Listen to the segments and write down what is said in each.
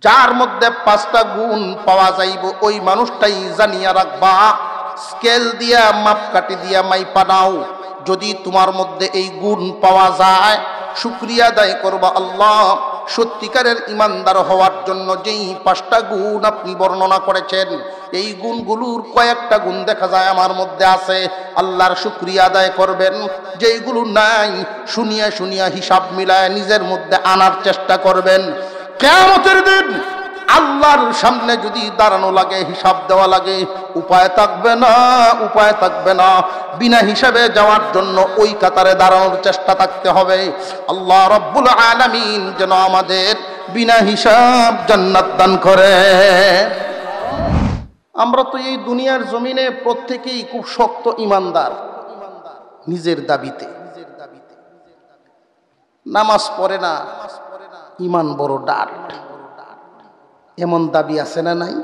যার মধ্যে 5টা গুণ পাওয়া যাইব ওই মানুষটাই জানিয়া রাখবা, স্কেল দিয়া মাপকাঠি দিয়া মাইপা নাও। যদি তোমার মধ্যে এই গুণ পাওয়া যায়, শুকরিয়া আদায় করবা আল্লাহ সত্যিকারের ইমানদার হওয়ার জন্য যেই 5টা গুণ আপনি বর্ণনা করেছেন, এই গুণগুলোর কয়েকটা গুণ দেখা যায় আমার মধ্যে আছে, আল্লাহর শুকরিয়া আদায় করবেন। যেইগুলো নাই শুনিয়া শুনিয়া হিসাব মিলায় নিজের মধ্যে আনার চেষ্টা করবেন। কিয়ামতের দিন আল্লাহর সামনে যদি দাঁড়ানো লাগে, হিসাব দেওয়া লাগে, উপায় থাকবে না, উপায় থাকবে না। বিনা হিসাবে যাওয়ার জন্য ওই কাতারে দাঁড়ানোর চেষ্টা থাকতে হবে। আল্লাহ রাব্বুল আলামিন যেন আমাদের বিনা হিসাব জান্নাত দান করে। আমরা তো এই দুনিয়ার জমিনে প্রত্যেকেই খুব শক্ত ইমানদার, নিজের দাবিতে। নামাজ পড়ে না, ইমান বড় ডাট, এমন দাবি আছে না নাই?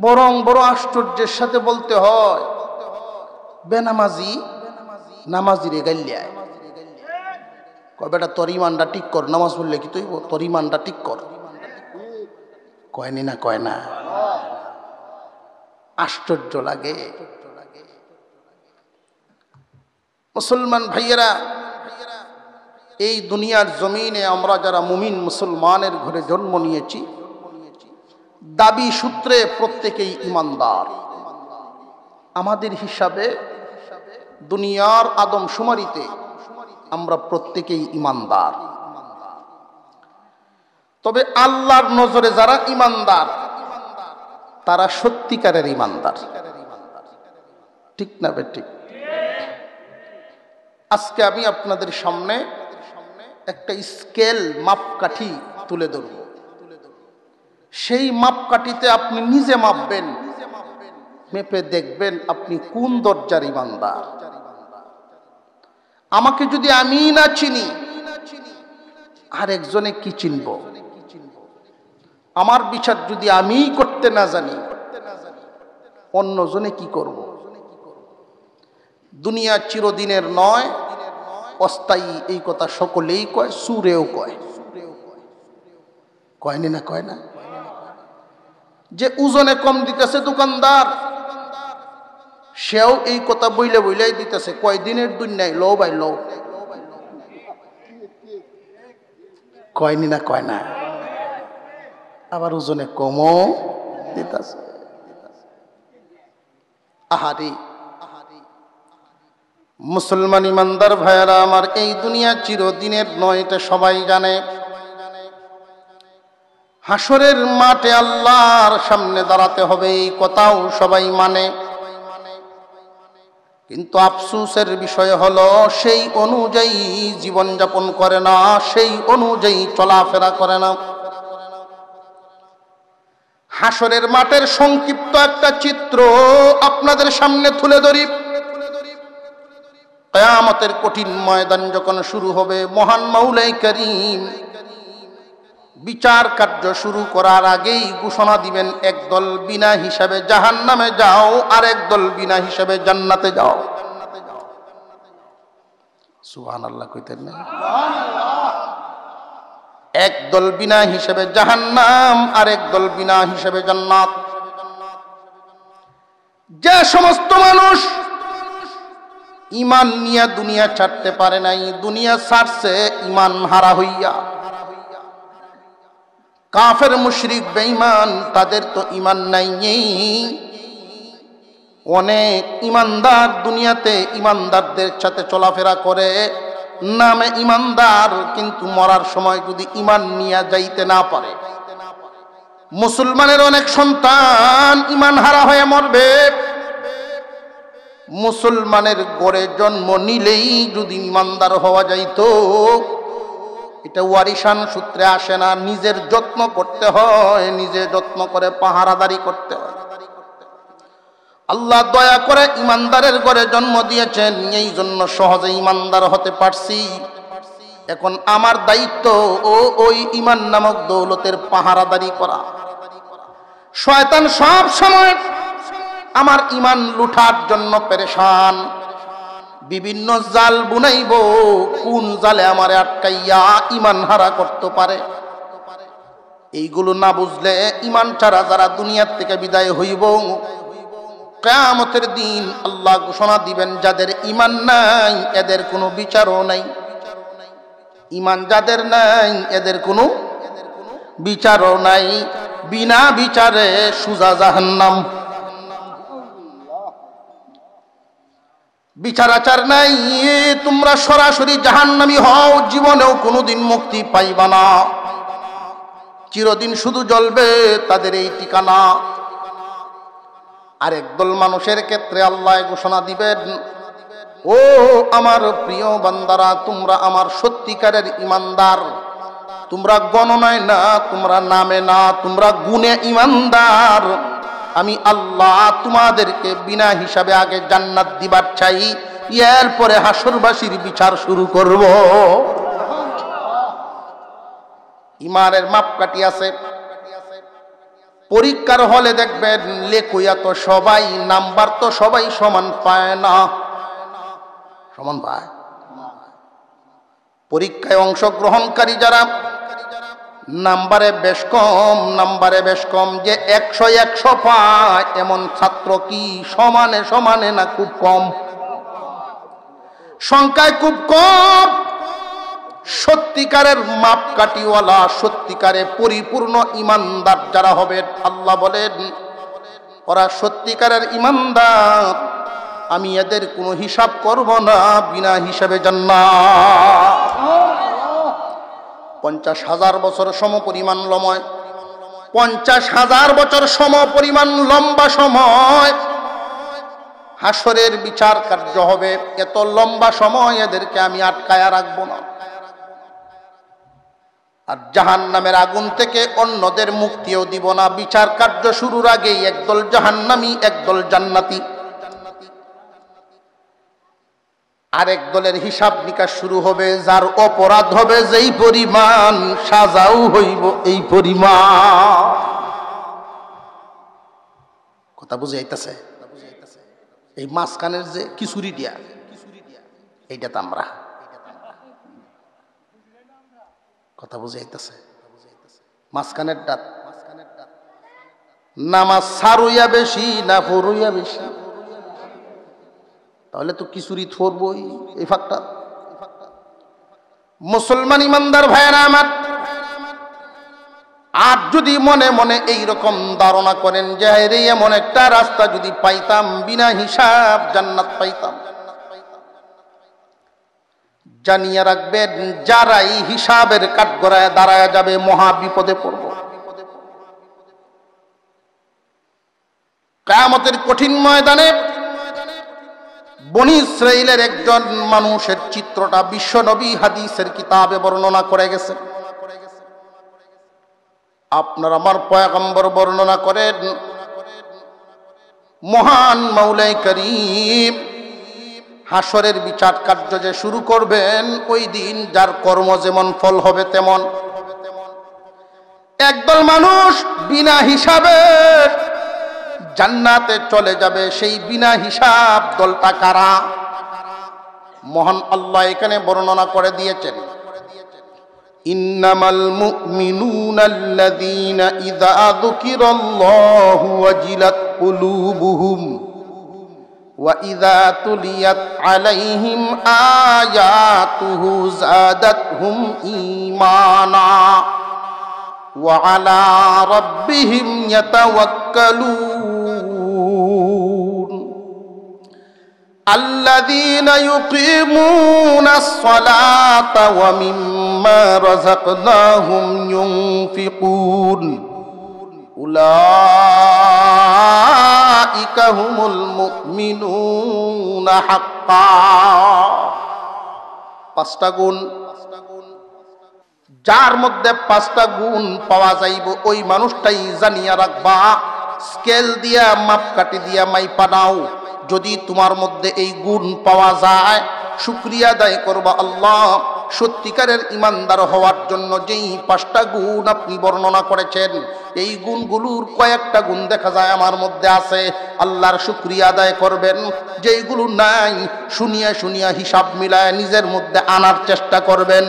বরং বড় আশ্চর্যের সাথে বলতে হয়, বেনামাজি নামাজি রে গাইলিয়ায় কয় বেটা তোর ইমানটা ঠিক কর, নামাজ পড়লে কি তুই তোর ইমানটা ঠিক কর, কয়নি না, কয় না? আশ্চর্য লাগে। মুসলমান ভাইয়েরা, এই দুনিয়ার জমিনে আমরা যারা মুমিন মুসলমানের ঘরে জন্ম নিয়েছি, দাবি সূত্রে প্রত্যেকেই ইমানদার। আমাদের হিসাবে দুনিয়ার আদমশুমারিতে আমরা প্রত্যেকেই ইমানদার। তবে আল্লাহর নজরে যারা ইমানদার তারা সত্যিকারের ইমানদার, ঠিক না বেঠিক? আজকে আমি আপনাদের সামনে একটা স্কেল মাপকাঠি তুলে ধরব। সেই মাপকাঠিতে আপনি নিজে মাপবেন, মেপে দেখবেন আপনি কোন দরজার ইমানদার। আমাকে যদি আমি না চিনি, আরেকজনে কি চিনব? আমার বিচার যদি আমি করতে না জানি, অন্যজনে কি করব? দুনিয়া চিরদিনের নয়, অস্থায়ী, এই কথা সকলেই কয়, সুরেও কয়, কয়নি না, কয় না? যে ওজনে কম দিতেছে দোকানদার, সেও এই কথা বইলে বইলাই দিতেছে, কয়দিনের দুনিয়ায় লো ভাই লো, কয়নি না, কয় না? আবার ওজনে কমও দিতেছে। আহারে মুসলমান ইমানদার ভাইয়েরা আমার, এই দুনিয়া চিরদিনের নয়, এটা সবাই জানে। হাসরের মাঠে আল্লাহর সামনে দাঁড়াতে হবে, এই কথাও সবাই মানে। কিন্তু আফসোসের বিষয় হলো সেই অনুযায়ী জীবনযাপন করে না, সেই অনুযায়ী চলাফেরা করে না। হাসরের মাঠের সংক্ষিপ্ত একটা চিত্র আপনাদের সামনে তুলে ধরি। কিয়ামতের কঠিন ময়দান যখন শুরু হবে, মহান মাওলাই করিম বিচার কার্য শুরু করার আগেই ঘোষণা দিবেন, একদল বিনা হিসাবে জাহান্নামে যাও, আর একদল বিনা হিসাবে জান্নাতে যাও। সুবহানাল্লাহ কইতেন না? একদল বিনা হিসাবে জাহান্নাম, আর একদল বিনা হিসাবে জান্নাত। যে সমস্ত মানুষ ইমান নিয়ে দুনিয়া ছাড়তে পারে নাই, দুনিয়া ছাড়ছে ইমান হারা হইয়া, কাফের মুশরিক বেঈমান, তাদের তো ইমান নাই। অনেক ইমানদার দুনিয়াতে ইমানদারদের সাথে চলাফেরা করে, নামে ইমানদার, কিন্তু মরার সময় যদি ইমান নিয়ে যাইতে না পারে। মুসলমানের অনেক সন্তান ইমান হারা হয়ে মরবে। মুসলমানের গড়ে জন্ম নিলেই যদি ইমানদার হওয়া যাইতো, এটা ওয়ারিশান সূত্রে আসে না, নিজের যত্ন করতে হয়, নিজে যত্ন করে পাহারাদারি করতে হয়। আল্লাহ দয়া করে ইমানদারের ঘরে জন্ম দিয়েছেন, এই জন্য সহজে ইমানদার হতে পারছি। এখন আমার দায়িত্ব ওই ইমান নামক দৌলতের পাহারাদারি করা। শয়তান সব সময় আমার ইমান লুঠার জন্য পেরেশান, বিভিন্ন জাল বুনাইব, কোন জালে আমারে আটকাইয়া ইমান হারা করতে পারে। এইগুলো না বুঝলে ইমান ছাড়া যারা দুনিয়ার থেকে বিদায় হইব, কিয়ামতের দিন আল্লাহ ঘোষণা দিবেন যাদের ইমান নাই এদের কোনো বিচারও নাই। ইমান যাদের নাই এদের কোনো বিচারও নাই, বিনা বিচারে সুজা জাহান্নাম। বিচার আচার নাই, তোমরা সরাসরি জাহান্নামী হও, জীবনেও কোনোদিন মুক্তি পাইবা না, চিরদিন শুধু জ্বলবে তাদের এই ঠিকানা। আর একদল মানুষের ক্ষেত্রে আল্লাহ ঘোষণা দিবেন, ও আমার প্রিয় বান্দারা, তোমরা আমার সত্যিকারের ইমানদার, তোমরা গণনায় না, তোমরা নামে না, তোমরা গুণে ইমানদার। আমি আল্লাহ তোমাদেরকে বিনা হিসাবে আগে জান্নাত দিবার চাই, এরপরে হাসরবাসীর বিচার শুরু করব। ইমানের মাপকাঠি আছে। পরীক্ষার হলে দেখবেন লেখুয়া তো সবাই, নাম্বার তো সবাই সমান পায় না, সমান পায়। পরীক্ষায় অংশগ্রহণকারী যারা নাম্বারে বেশ কম, যে 100 পায় এমন ছাত্র কি সমানে সমানে না খুব কম? সংখ্যায় খুব কম। সত্যিকারের মাপকাঠিওয়ালা, সত্যিকারে পরিপূর্ণ ইমানদার যারা হবেন, আল্লাহ বলেন ওরা সত্যিকারের ইমানদার, আমি এদের কোনো হিসাব করব না, বিনা হিসাবে জান্নাত। 50,000 বছর সম পরিমাণ লম্বা, 50,000 বছর সম পরিমাণ লম্বা সময় হাসরের বিচার কার্য হবে। এত লম্বা সময় এদেরকে আমি আটকায়া রাখবো না। আর জাহান্নামের আগুন থেকে অন্যদের মুক্তিও দিব না। বিচার কার্য শুরুর আগেই একদল জাহান্নামী, একদল জান্নাতি, আরেক দলের হিসাব নিকাশ শুরু হবে। যার অপরাধ হবে যেই পরিমাণ, সাজাও হইব এই পরিমাণ। কথা বুঝে আইতাছে? এই মাঝখানের যে কিশোরী দিয়া, এইটা তো আমরা, কথা বুঝে আইতাছে? মাঝখানের ডাত নামাজ সারুইয়া বেশি না পড়ুইয়া বেশি? তাহলে তো কিশোরী থরবই এই ফাঁকটা। মুসলমান ইমানদার ভাইয়েরা আমার, আর যদি মনে মনে এইরকম ধারণা করেন যে এমন একটা রাস্তা যদি পাইতাম, বিনা হিসাব জান্নাত পাইতাম, জানিয়ে রাখবেন যারাই হিসাবের কাঠগড়ায় দাঁড়ায় যাবে মহা বিপদে পড়ব। কিয়ামতের কঠিন ময়দানে বনি ইসরাইলের একজন মানুষের চিত্রটা বিশ্বনবী হাদিসের কিতাবে বর্ণনা করে গেছে। আপনার আমার পয়গম্বর বর্ণনা করেন, মহান মাওলাই করিম হাসরের বিচার কার্য যে শুরু করবেন, ওই দিন যার কর্ম যেমন ফল হবে তেমন। একদল মানুষ বিনা হিসাবে জান্নাতে চলে যাবে। সেই বিনা হিসাব দলটা কারা? মহান আল্লাহ এখানে বর্ণনা করে দিয়েছেন, ইন্নামাল মুমিনুনা আল্লাযীনা ইযা যুকিরাল্লাহু ওয়াজিলাত কুলুবুহুম ওয়া ইযা তুলিয়াত আলাইহিম আয়াতুহু যাদাতহুম ঈমানা ওয়া আলা রাব্বিহিম ইয়াতাওয়াক্কালুন আল্লাযীনা ইউকিমুনাস সালাতা ওয়া মিম্মা রাযাকনাহুম ইউনফিকুন উলাইকা হুমুল মুমিনুনা হাক্কান। 5টা গুণ, যার মধ্যে 5টা গুণ পাওয়া যাইব, ওই মানুষটাই জানিয়া রাখবা, স্কেল দিয়া মাপকাঠি দিয়া মাইপা নাও। যদি তোমার মধ্যে এই গুণ পাওয়া যায়, শুকরিয়া আদায় করবা আল্লাহ। সত্যিকারের ইমানদার হওয়ার জন্য যেই 5টা গুণ আপনি বর্ণনা করেছেন, এই গুণগুলোর কয়েকটা গুণ দেখা যায় আমার মধ্যে আছে, আল্লাহর শুকরিয়া আদায় করবেন। যেইগুলো নাই, শুনিয়া শুনিয়া হিসাব মিলায় নিজের মধ্যে আনার চেষ্টা করবেন।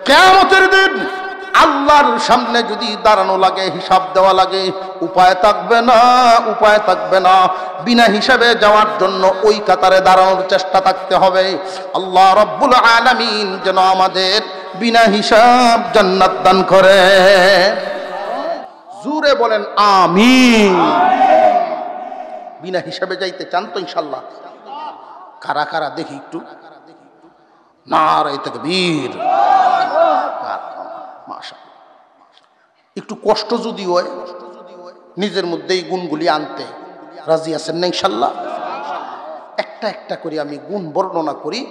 কিয়ামতের দিন আল্লাহর সামনে যদি দাঁড়ানো লাগে, হিসাব দেওয়া লাগে, উপায় থাকবে না, উপায় থাকবে না। বিনা হিসাবে যাওয়ার জন্য ওই কাতারে দাঁড়ানোর চেষ্টা থাকতে হবে। আল্লাহ রাব্বুল আলামিন যেন আমাদের বিনা হিসাব জান্নাত দান করে। জোরে বলেন আমিন। বিনা হিসাবে যাইতে চান তো ইনশাআল্লাহ? কারা কারা দেখি একটু নারে তাকবীর। মাশাআল্লাহ। একটু কষ্ট যদি হয় নিজের মধ্যে এই গুণগুলি আনতে রাজি আছেন না ইনশাআল্লাহ? একটা একটা করে আমি গুণ বর্ণনা করি।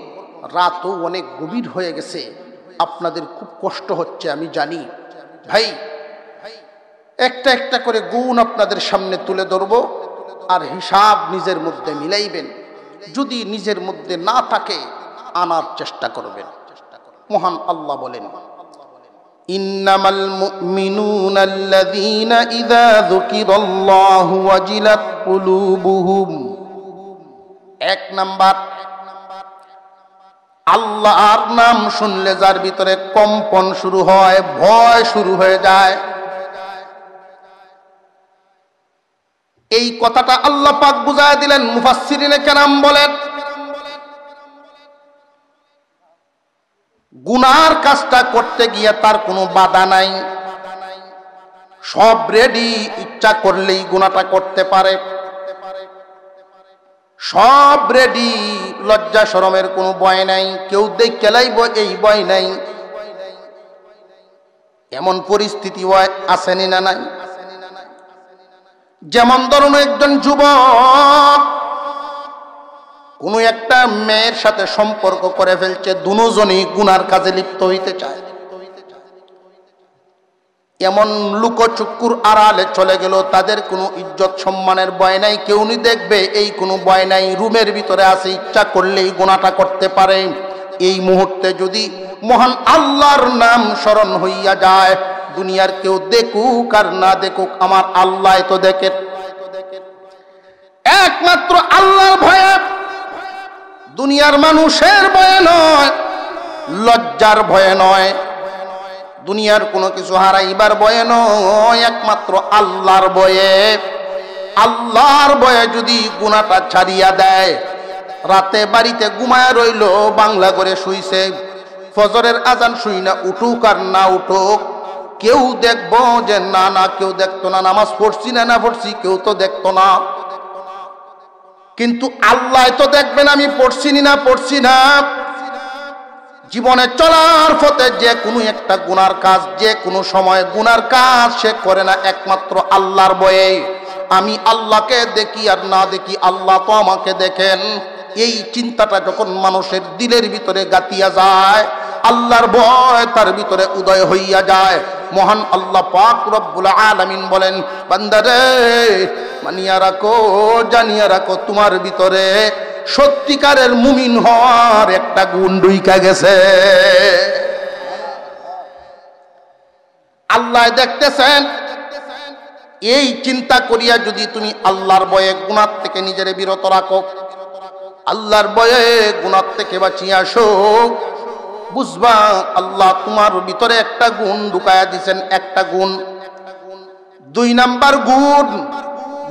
রাতও অনেক গভীর হয়ে গেছে, আপনাদের খুব কষ্ট হচ্ছে আমি জানি ভাই। একটা একটা করে গুণ আপনাদের সামনে তুলে ধরবো, আর হিসাব নিজের মধ্যে মিলাইবেন। যদি নিজের মধ্যে না থাকে আনার চেষ্টা করবেন। মহান আল্লাহ বলেন, ইন্নামাল মুমিনুনা আল্লাযীনা ইযা যুকিরাল্লাহু ওয়াজিলাত কুলুবুহুম। এক নাম্বার, আল্লাহর নাম শুনলে যার ভিতরে কম্পন শুরু হয়, ভয় শুরু হয়ে যায়। এই কথাটা আল্লাহ পাক বুঝায় দিলেন। মুফাসসিরিনে কেরাম বলেন, গুনার কাজটা করতে গিয়ে তার কোনো বাধা নাই, সব রেডি, ইচ্ছা করলেই গুনাহটা করতে পারে, সব রেডি, লজ্জা শরমের কোনো ভয় নাই, কেউ দেখে লাইব এই ভয় নাই। এমন পরিস্থিতি আসেনি না নাই? যেমন ধরুন একজন যুবক কোনো একটা মেয়ের সাথে সম্পর্ক করে ফেলছে, দুজনই গুনার কাজে লিপ্ত হইতে চায়। এমন লুকোচুকুর আড়ালে চলে গেল, তাদের কোনো ইজ্জত সম্মানের ভয় নাই, কেউ নি দেখবে এই কোনো ভয় নাই, রুমের ভিতরে আছে, ইচ্ছা করলেই গুনাহটা করতে পারে। এই মুহূর্তে যদি মহান আল্লাহর নাম স্মরণ হইয়া যায়, দুনিয়ার কেউ দেখুক আর না দেখুক, আমার আল্লাহ তো দেখে। একমাত্র আল্লাহর ভয়ে, দুনিয়ার মানুষের ভয়ে নয়, লজ্জার ভয়ে নয়, দুনিয়ার কোনো কিছু হারাইবার ভয়ে নয়, একমাত্র আল্লাহর ভয়ে। আল্লাহর ভয়ে যদি গুনাহটা ছাড়িয়া দেয়, রাতে বাড়িতে ঘুমায় রইল, বাংলা করে শুইছে, ফজরের আজান শুই না, উঠুক আর না উঠুক, কেউ দেখবো যে না না, কেউ দেখতো না, নামাজ পড়ছি না না পড়ছি কেউ তো দেখতো না, কিন্তু আল্লাহ তো দেখবেন আমি পড়ছি না পড়ছি না। জীবনে চলার পথে যে কোনো একটা গুনার কাজ, যে কোনো সময় গুনার কাজ সে করে না একমাত্র আল্লাহর ভয়ে। আমি আল্লাহকে দেখি আর না দেখি, আল্লাহ তো আমাকে দেখেন। এই চিন্তাটা যখন মানুষের দিলের ভিতরে গাতিয়া যায়, আল্লাহর ভয় তার ভিতরে উদয় হইয়া যায়। মহান আল্লাহ পাক রব্বুল আলামিন বলেন, বান্দারে মানিয়া রাখো, জানিয়া রাখো, তোমার ভিতরে সত্যিকারের মুমিন হওয়ার একটা গুণ ঢুইকা গেছে। আল্লাহ দেখতেছেন। এই চিন্তা করিয়া যদি তুমি আল্লাহর ভয়ে গুনাহ থেকে নিজের বিরত রাখো, আল্লাহর ভয়ে গুনাহ থেকে বাঁচিয়ে আসো, বুঝবা আল্লাহ তোমার ভিতরে একটা গুণ ঢুকায়া দিয়েছেন, একটা গুণ। দুই নাম্বার গুণ,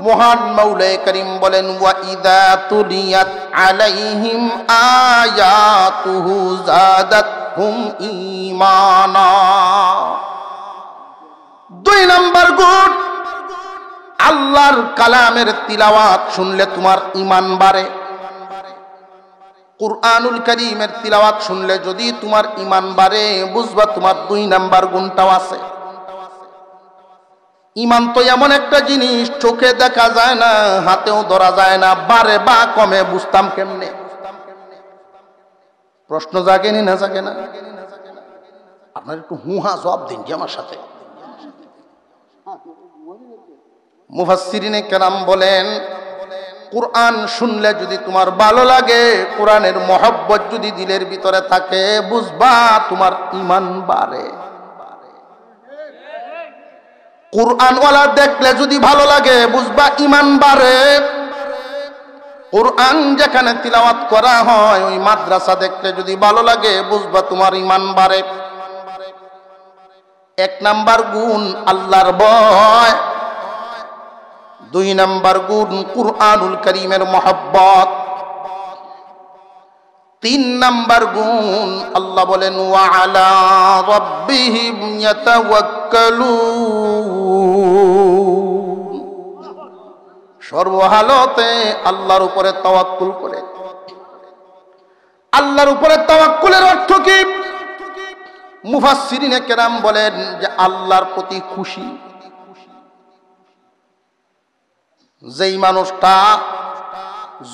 মহান মাওলায়ে কারীম বলেন, ওয়া ইযা তুলিয়াত আলাইহিম আয়াতুহু যাদাতহুম ঈমানা। দুই নাম্বার গুণ, আল্লাহর কালামের তিলাওয়াত শুনলে তোমার ঈমান বাড়ে। কুরআনুল কারীমের তিলাওয়াত শুনলে যদি তোমার ঈমান বাড়ে, বুঝবা তোমার দুই নাম্বার গুণটাও আছে। ঈমান তো এমন একটা জিনিস, চোখে দেখা যায় না, হাতেও ধরা যায় না, বাড়ে বা কমে বুঝতাম কেমনে? প্রশ্ন জাগেনি না জাগে না? আপনার একটু হুহা জবাব দিন যে আমার সাথে। মুফাসসিরিনে কেরাম বলেন, কুরআন শুনলে যদি তোমার ভালো লাগে, কোরআনের মহব্বত যদি দিলের ভিতরে থাকে, বুঝবা তোমার ঈমান বাড়ে। কুরআনওয়ালা দেখলে যদি ভালো লাগে, বুঝবা ঈমান বাড়ে। কুরআন যেখানে তিলাওয়াত করা হয়, ওই মাদ্রাসা দেখলে যদি ভালো লাগে, বুঝবা তোমার ঈমান বাড়ে। এক নাম্বার গুণ আল্লাহর ভয়, দুই নাম্বার গুণ কুরআনুল কারীমের মহব্বত, তিন নাম্বার গুণ আল্লাহ বলেন ওয়া আলা রাব্বিহিম ইয়াতাওয়াক্কালুন, সর্বহালতে আল্লাহর উপরে তাওয়াক্কুল করে। আল্লাহর উপরে তাওয়াক্কুলের অর্থ কি? মুফাসসিরিনে কেরাম বলেন যে আল্লাহর প্রতি খুশি। যেই মানুষটা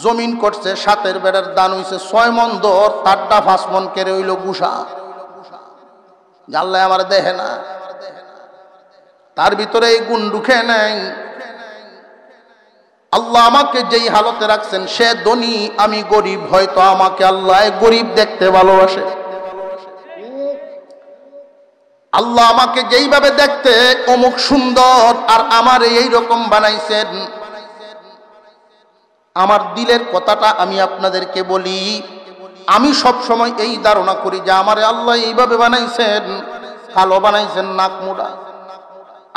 জমিন করছে, সাতের বেড়ার দান হইছে 6 মণ দর, তারটা 5 মণ কেড়ে হইল গুসা, আল্লাহ আমার দেহে না, তার ভিতরে এই গুণ ঢুকে নাই। আল্লাহ আমাকে যেই হালতে রাখছেন, সে ধনী আমি গরিব, হয়তো আমাকে আল্লাহ গরিব দেখতে ভালোবাসে। আল্লাহ আমাকে যেইভাবে দেখতে অমুক সুন্দর, আর আমার এই রকম বানাইছেন। আমার দিলের কথাটা আমি আপনাদেরকে বলি, আমি সব সময় এই ধারণা করি যে আমারে আল্লাহ এইভাবে বানাইছেন, কালো বানাইছেন, নাক মুড়া।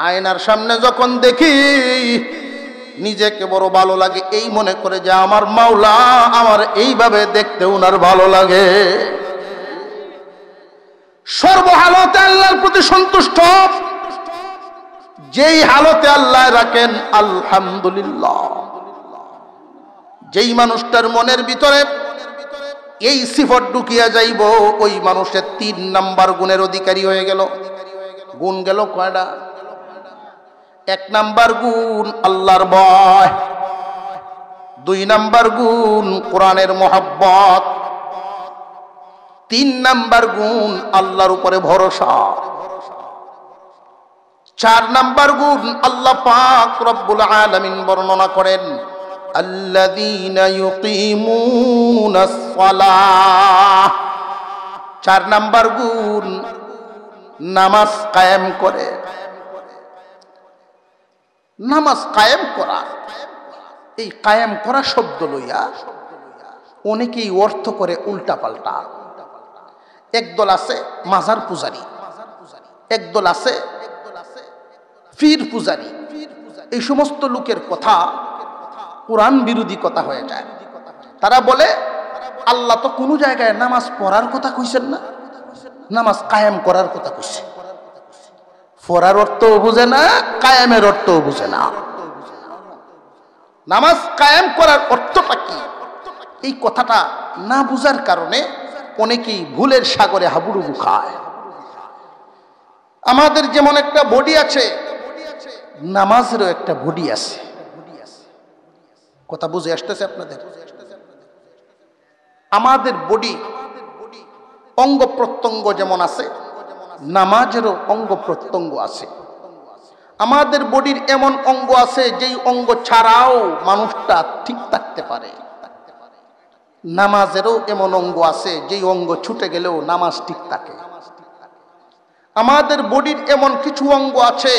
আয়নার সামনে যখন দেখি নিজেকে বড় ভালো লাগে, এই মনে করে যে আমার মাওলা আমার এইভাবে দেখতে উনার ভালো লাগে। সর্বহালতে আল্লাহর প্রতি সন্তুষ্ট, যেই হালতে আল্লাহ রাখেন আলহামদুলিল্লাহ। যেই মানুষটার মনের ভিতরে এই সিফত ঢুকিয়া যাইব, ওই মানুষের 3 নাম্বার গুণের অধিকারী হয়ে গেল। গুণ গেল কয়টা? 1 নাম্বার গুণ আল্লাহর ভয়, 2 নাম্বার গুণ কোরআনের মহব্বত, 3 নাম্বার গুণ আল্লাহর উপরে ভরসা, 4 নাম্বার গুণ আল্লাহ পাক রব্বুল আলামিন বর্ণনা করেন আল্লাযীনা ইউকিমুনাস সালাহ। 4 নাম্বার গুণ নামাজ কায়েম করে। নামাজ কায়েম করা, এই কায়েম করা শব্দ লইয়া অনেকেই অর্থ করে উল্টা পাল্টা। একদল আছে মাজার পূজারী, একদল আছে পীর পূজারী। এই সমস্ত লোকের কথা কোরআন বিরোধী কথা হয়ে যায়। তারা বলে আল্লাহ তো কোনো জায়গায় নামাজ পড়ার কথা কইছেন না, নামাজ কায়েম করার কথা কইছে। পড়ার অর্থও বুঝে না, কায়েমের অর্থও বুঝে না। নামাজ কায়েম করার অর্থটা কি, এই কথাটা না বুঝার কারণে অনেকেই ভুলের সাগরে হাবুডুবু খায়। আমাদের যেমন একটা বডি আছে, নামাজেরও একটা বডি আছে। কথা বুঝে আসতেছে আপনাদের? আমাদের বডি অঙ্গ প্রত্যঙ্গ যেমন আছে, নামাজেরও অঙ্গ প্রত্যঙ্গ আছে। আমাদের বডির এমন অঙ্গ আছে যেই অঙ্গ ছাড়াও মানুষটা ঠিক থাকতে পারে। নামাজেরও এমন অঙ্গ আছে যেই অঙ্গ ছুটে গেলেও নামাজ ঠিক থাকে। আমাদের বডির এমন কিছু অঙ্গ আছে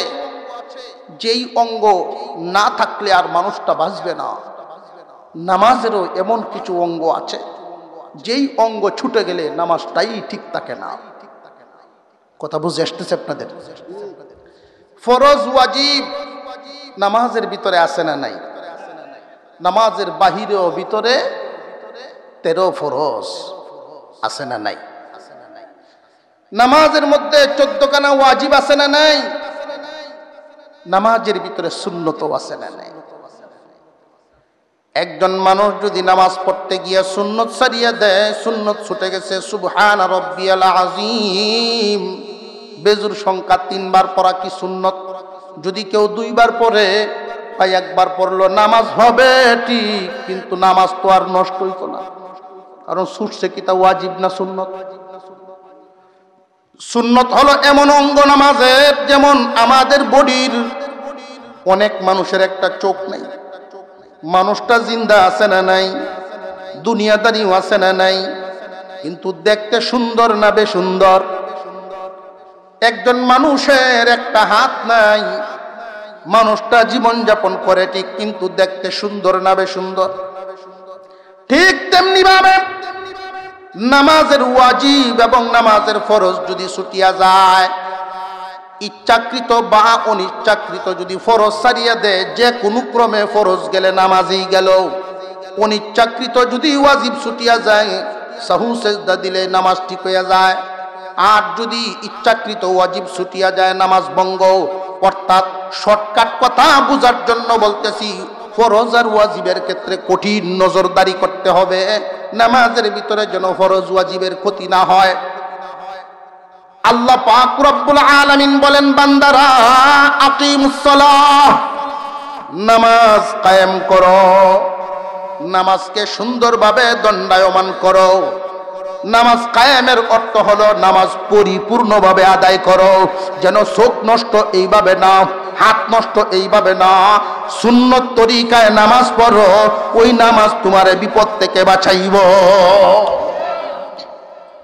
যেই অঙ্গ না থাকলে আর মানুষটা বাঁচবে না। নামাজেরও এমন কিছু অঙ্গ আছে যেই অঙ্গ ছুটে গেলে নামাজটাই ঠিক থাকে না। কথা বুঝে আসতেছে আপনাদের? ফরজ ওয়াজিব নামাজের ভিতরে আছে না নাই? নামাজের বাহিরেও ভিতরে 13 ফরজ আছে না নাই? নামাজের মধ্যে 14 খানা ওয়াজিব আছে না নাই? নামাজের ভিতরে সুন্নতও আছে না নাই? একজন মানুষ যদি নামাজ পড়তে গিয়ে সুন্নত ছাড়িয়ে দেয়, সুন্নত ছুটে গেছে, সুবহান রাব্বিয়াল আযীম বেজুর সংখ্যা 3 বার পড়া কি সুন্নত? যদি কেউ 2 বার পড়ে বা 1 বার পড়লো, নামাজ হবে ঠিক, কিন্তু নামাজ তো আর নষ্ট হইতো না। কারণ ছুটছে কি তা ওয়াজিব না সুন্নত? সুন্নত হলো এমন অঙ্গ নামাজের, যেমন আমাদের বডির অনেক মানুষের একটা চোখ নেই। মানুষটা জিন্দা আছে না নাই? দুনিয়াদারিও আছে না নাই? কিন্তু দেখতে সুন্দর না বেসুন্দর? একজন মানুষের একটা হাত নাই, মানুষটা জীবন যাপন করে ঠিক, কিন্তু দেখতে সুন্দর না বেসুন্দর? ঠিক তেমনি ভাবে নামাজের ওয়াজিব এবং নামাজের ফরজ যদি ছুটিয়া যায়, ইচ্ছাকৃত বা অনিচ্ছাকৃত যদি ফরজ সারিয়া দেয়, যে কোনো ক্রমে ফরজ গেলে নামাজই গেল। অনিচ্ছাকৃত যদি ওয়াজিব ছুটিয়া যায়, সাহু সেজদা দিলে নামাজ ঠিক হইয়া যায়। আর যদি ইচ্ছাকৃত ওয়াজিব ছুটিয়া যায়, নামাজ ভঙ্গ। অর্থাৎ শর্টকাট কথা বোঝার জন্য বলতেছি, ফরজ আর ওয়াজিবের ক্ষেত্রে কঠিন নজরদারি করতে হবে, নামাজের ভিতরে যেন ফরজ ওয়াজিবের ক্ষতি না হয়। আল্লাহ পাক রব্বুল আলামিন বলেন, বান্দারা আকিমুস সালাহ, নামাজ কায়েম করো, নামাজকে সুন্দরভাবে দণ্ডায়মান করো। নামাজ কায়েমের অর্থ হলো নামাজ পরিপূর্ণভাবে আদায় করো, যেন চোখ নষ্ট এইভাবে না, হাত নষ্ট এইভাবে না, সুন্নত তরিকায় নামাজ পড়ো, ওই নামাজ তোমার বিপদ থেকে বাঁচাইব।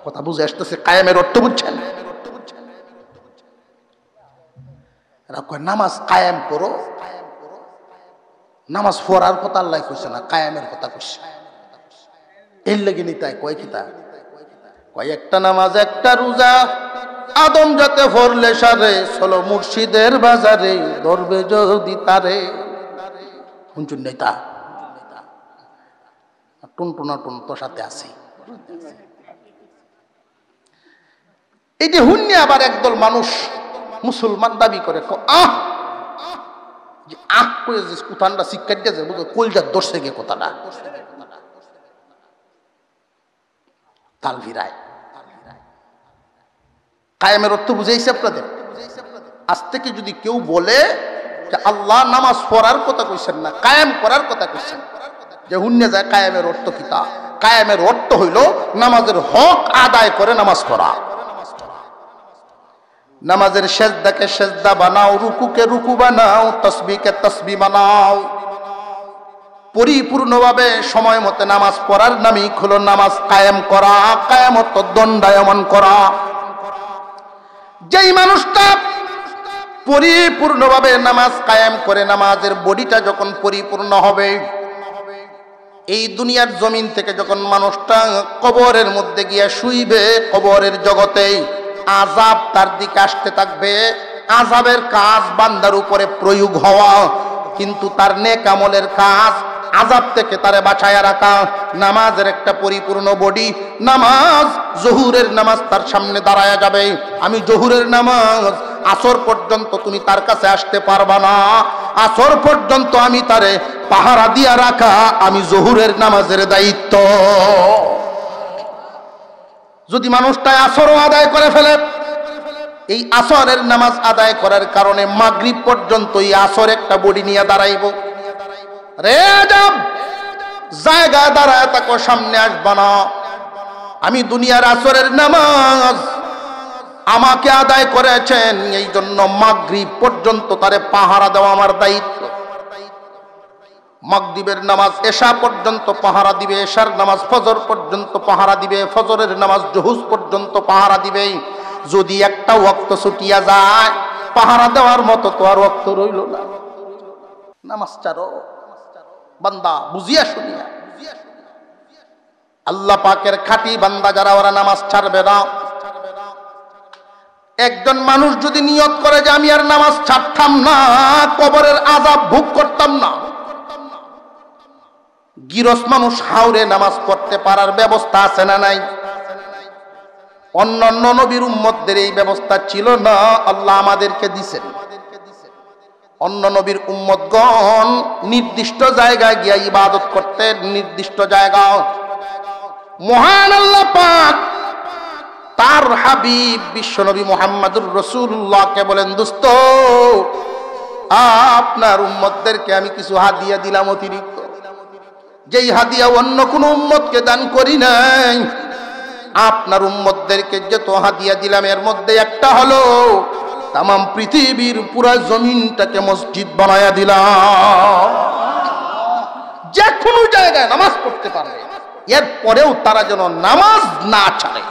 কথা বুঝে আসতেছে? কায়েমের অর্থ বুঝছেন? নামাজ কায়েম করো, নামাজ পড়ার কথা আল্লাহ কইছে না, কায়েমের কথা কইছে। এর লেগে নিতাই কয় কিতা কয়, একটা নামাজ একটা রোজা, আদম যাতে পড়লে সারে, চলো মুর্শিদের বাজারে, ধরবে যদি তারে। শুনছুন নাই তা? টুনটুনা টুন তো সাথে আছে। এই যে হুন্নি আবার একদল মানুষ মুসলমান দাবি করে, করে যে কুথানটা শিক্ষা দিয়েছে, কলজার দর্শে গে কথাটা তাল ভিড়ায়। কায়েমের অর্থ বুঝাইছে আপনাদের? আজ থেকে যদি কেউ বলে যে আল্লাহ নামাজ পড়ার কথা কইছেন না, কায়েম করার কথা কইছেন, যে হুন্নে যায় কায়েমের অর্থ কিতা? কায়েমের অর্থ হইল নামাজের হক আদায় করে নামাজ পড়া। নামাজের সেজদাকে সেজদা বানাও, রুকুকে রুকু বানাও, তাসবিহকে তাসবিহ বানাও। পরিপূর্ণভাবে সময় মতে নামাজ পড়ার নামই হলো নামাজ কায়েম করা। কায়েম অর্থ দণ্ডায়মান করা। যেই মানুষটা পরিপূর্ণভাবে নামাজ কায়েম করে, নামাজের বডিটা যখন পরিপূর্ণ হবে, এই দুনিয়ার জমিন থেকে যখন মানুষটা কবরের মধ্যে গিয়া শুইবে, কবরের জগতে আযাব তার দিকে আসতে থাকবে। আযাবের কাজ বান্দার উপরে প্রয়োগ হওয়া, কিন্তু তার নেক আমলের কাজ আযাব থেকে তারে বাঁচায়া রাখা। নামাজের একটা পরিপূর্ণ বডি। নামাজ, জোহরের নামাজ তার সামনে দাঁড়ায়া যাবে। আমি জোহরের নামাজ, আসর পর্যন্ত তুমি তার কাছে আসতে পারবা না। আসর পর্যন্ত আমি তারে পাহারা দিয়া রাখা, আমি জোহরের নামাজের দায়িত্ব। যদি মানুষটা আসরও আদায় করে ফেলে, এই আসরের নামাজ আদায় করার কারণে মাগরিব পর্যন্ত এই আসর একটা বডি নিয়ে দাঁড়াইব। রে যাব, জায়গায় দাঁড়ায় তাকে সামনে আসবা না। আমি দুনিয়ার আসরের নামাজ আমাকে আদায় করেছেন, এই জন্য মাগরিব পর্যন্ত তারে পাহারা দেওয়া আমার দায়িত্ব। মাগরিবের নামাজ এশা পর্যন্ত পাহারা দিবে, এশার নামাজ ফজর পর্যন্ত পাহারা দিবে, ফজরের নামাজ জোহর পর্যন্ত পাহারা দিবে। যদি একটা ওয়াক্ত ছুটিয়া যায়, পাহারা দেওয়ার মতো তো আর ওয়াক্ত রইল না। নামাজ ছাড়ো বান্দা, বুঝিয়া শুনিয়া। আল্লাহ পাকের খাঁটি বান্দা যারা, ওরা নামাজ ছাড়বে না। একজন মানুষ যদি নিয়ত করে যে আমি আর নামাজ ছাড়তাম না, কবরের আযাব ভোগ করতাম না, গিরস মানুষ হাওরে নামাজ পড়তে পারার ব্যবস্থা আছে না নাই? অন্যান্য নবীর উম্মতদের এই ব্যবস্থা ছিল না, আল্লাহ আমাদেরকে দিছেন। অন্য নবীর উম্মতগণ নির্দিষ্ট জায়গায় গিয়া ইবাদত করতেন, নির্দিষ্ট জায়গা। মহান আল্লাহ পাক তার হাবিব বিশ্বনবী মুহাম্মদুর রাসূলুল্লাহকে বলেন, দোস্ত আপনার উম্মতদেরকে আমি কিছু হাদিয়া দিলাম অতিরিক্ত, যেই হাদিয়া অন্য কোন উম্মতকে দান করি নাই। আপনার উম্মতদেরকে যত হাদিয়া দিলাম, এর মধ্যে একটা হলো তাম পৃথিবীর পুরা জমিনটাকে মসজিদ বানায়া দিলাম। যে কোনো জায়গায় নামাজ পড়তে পারবে, এরপরেও তারা যেন নামাজ না ছাড়ে।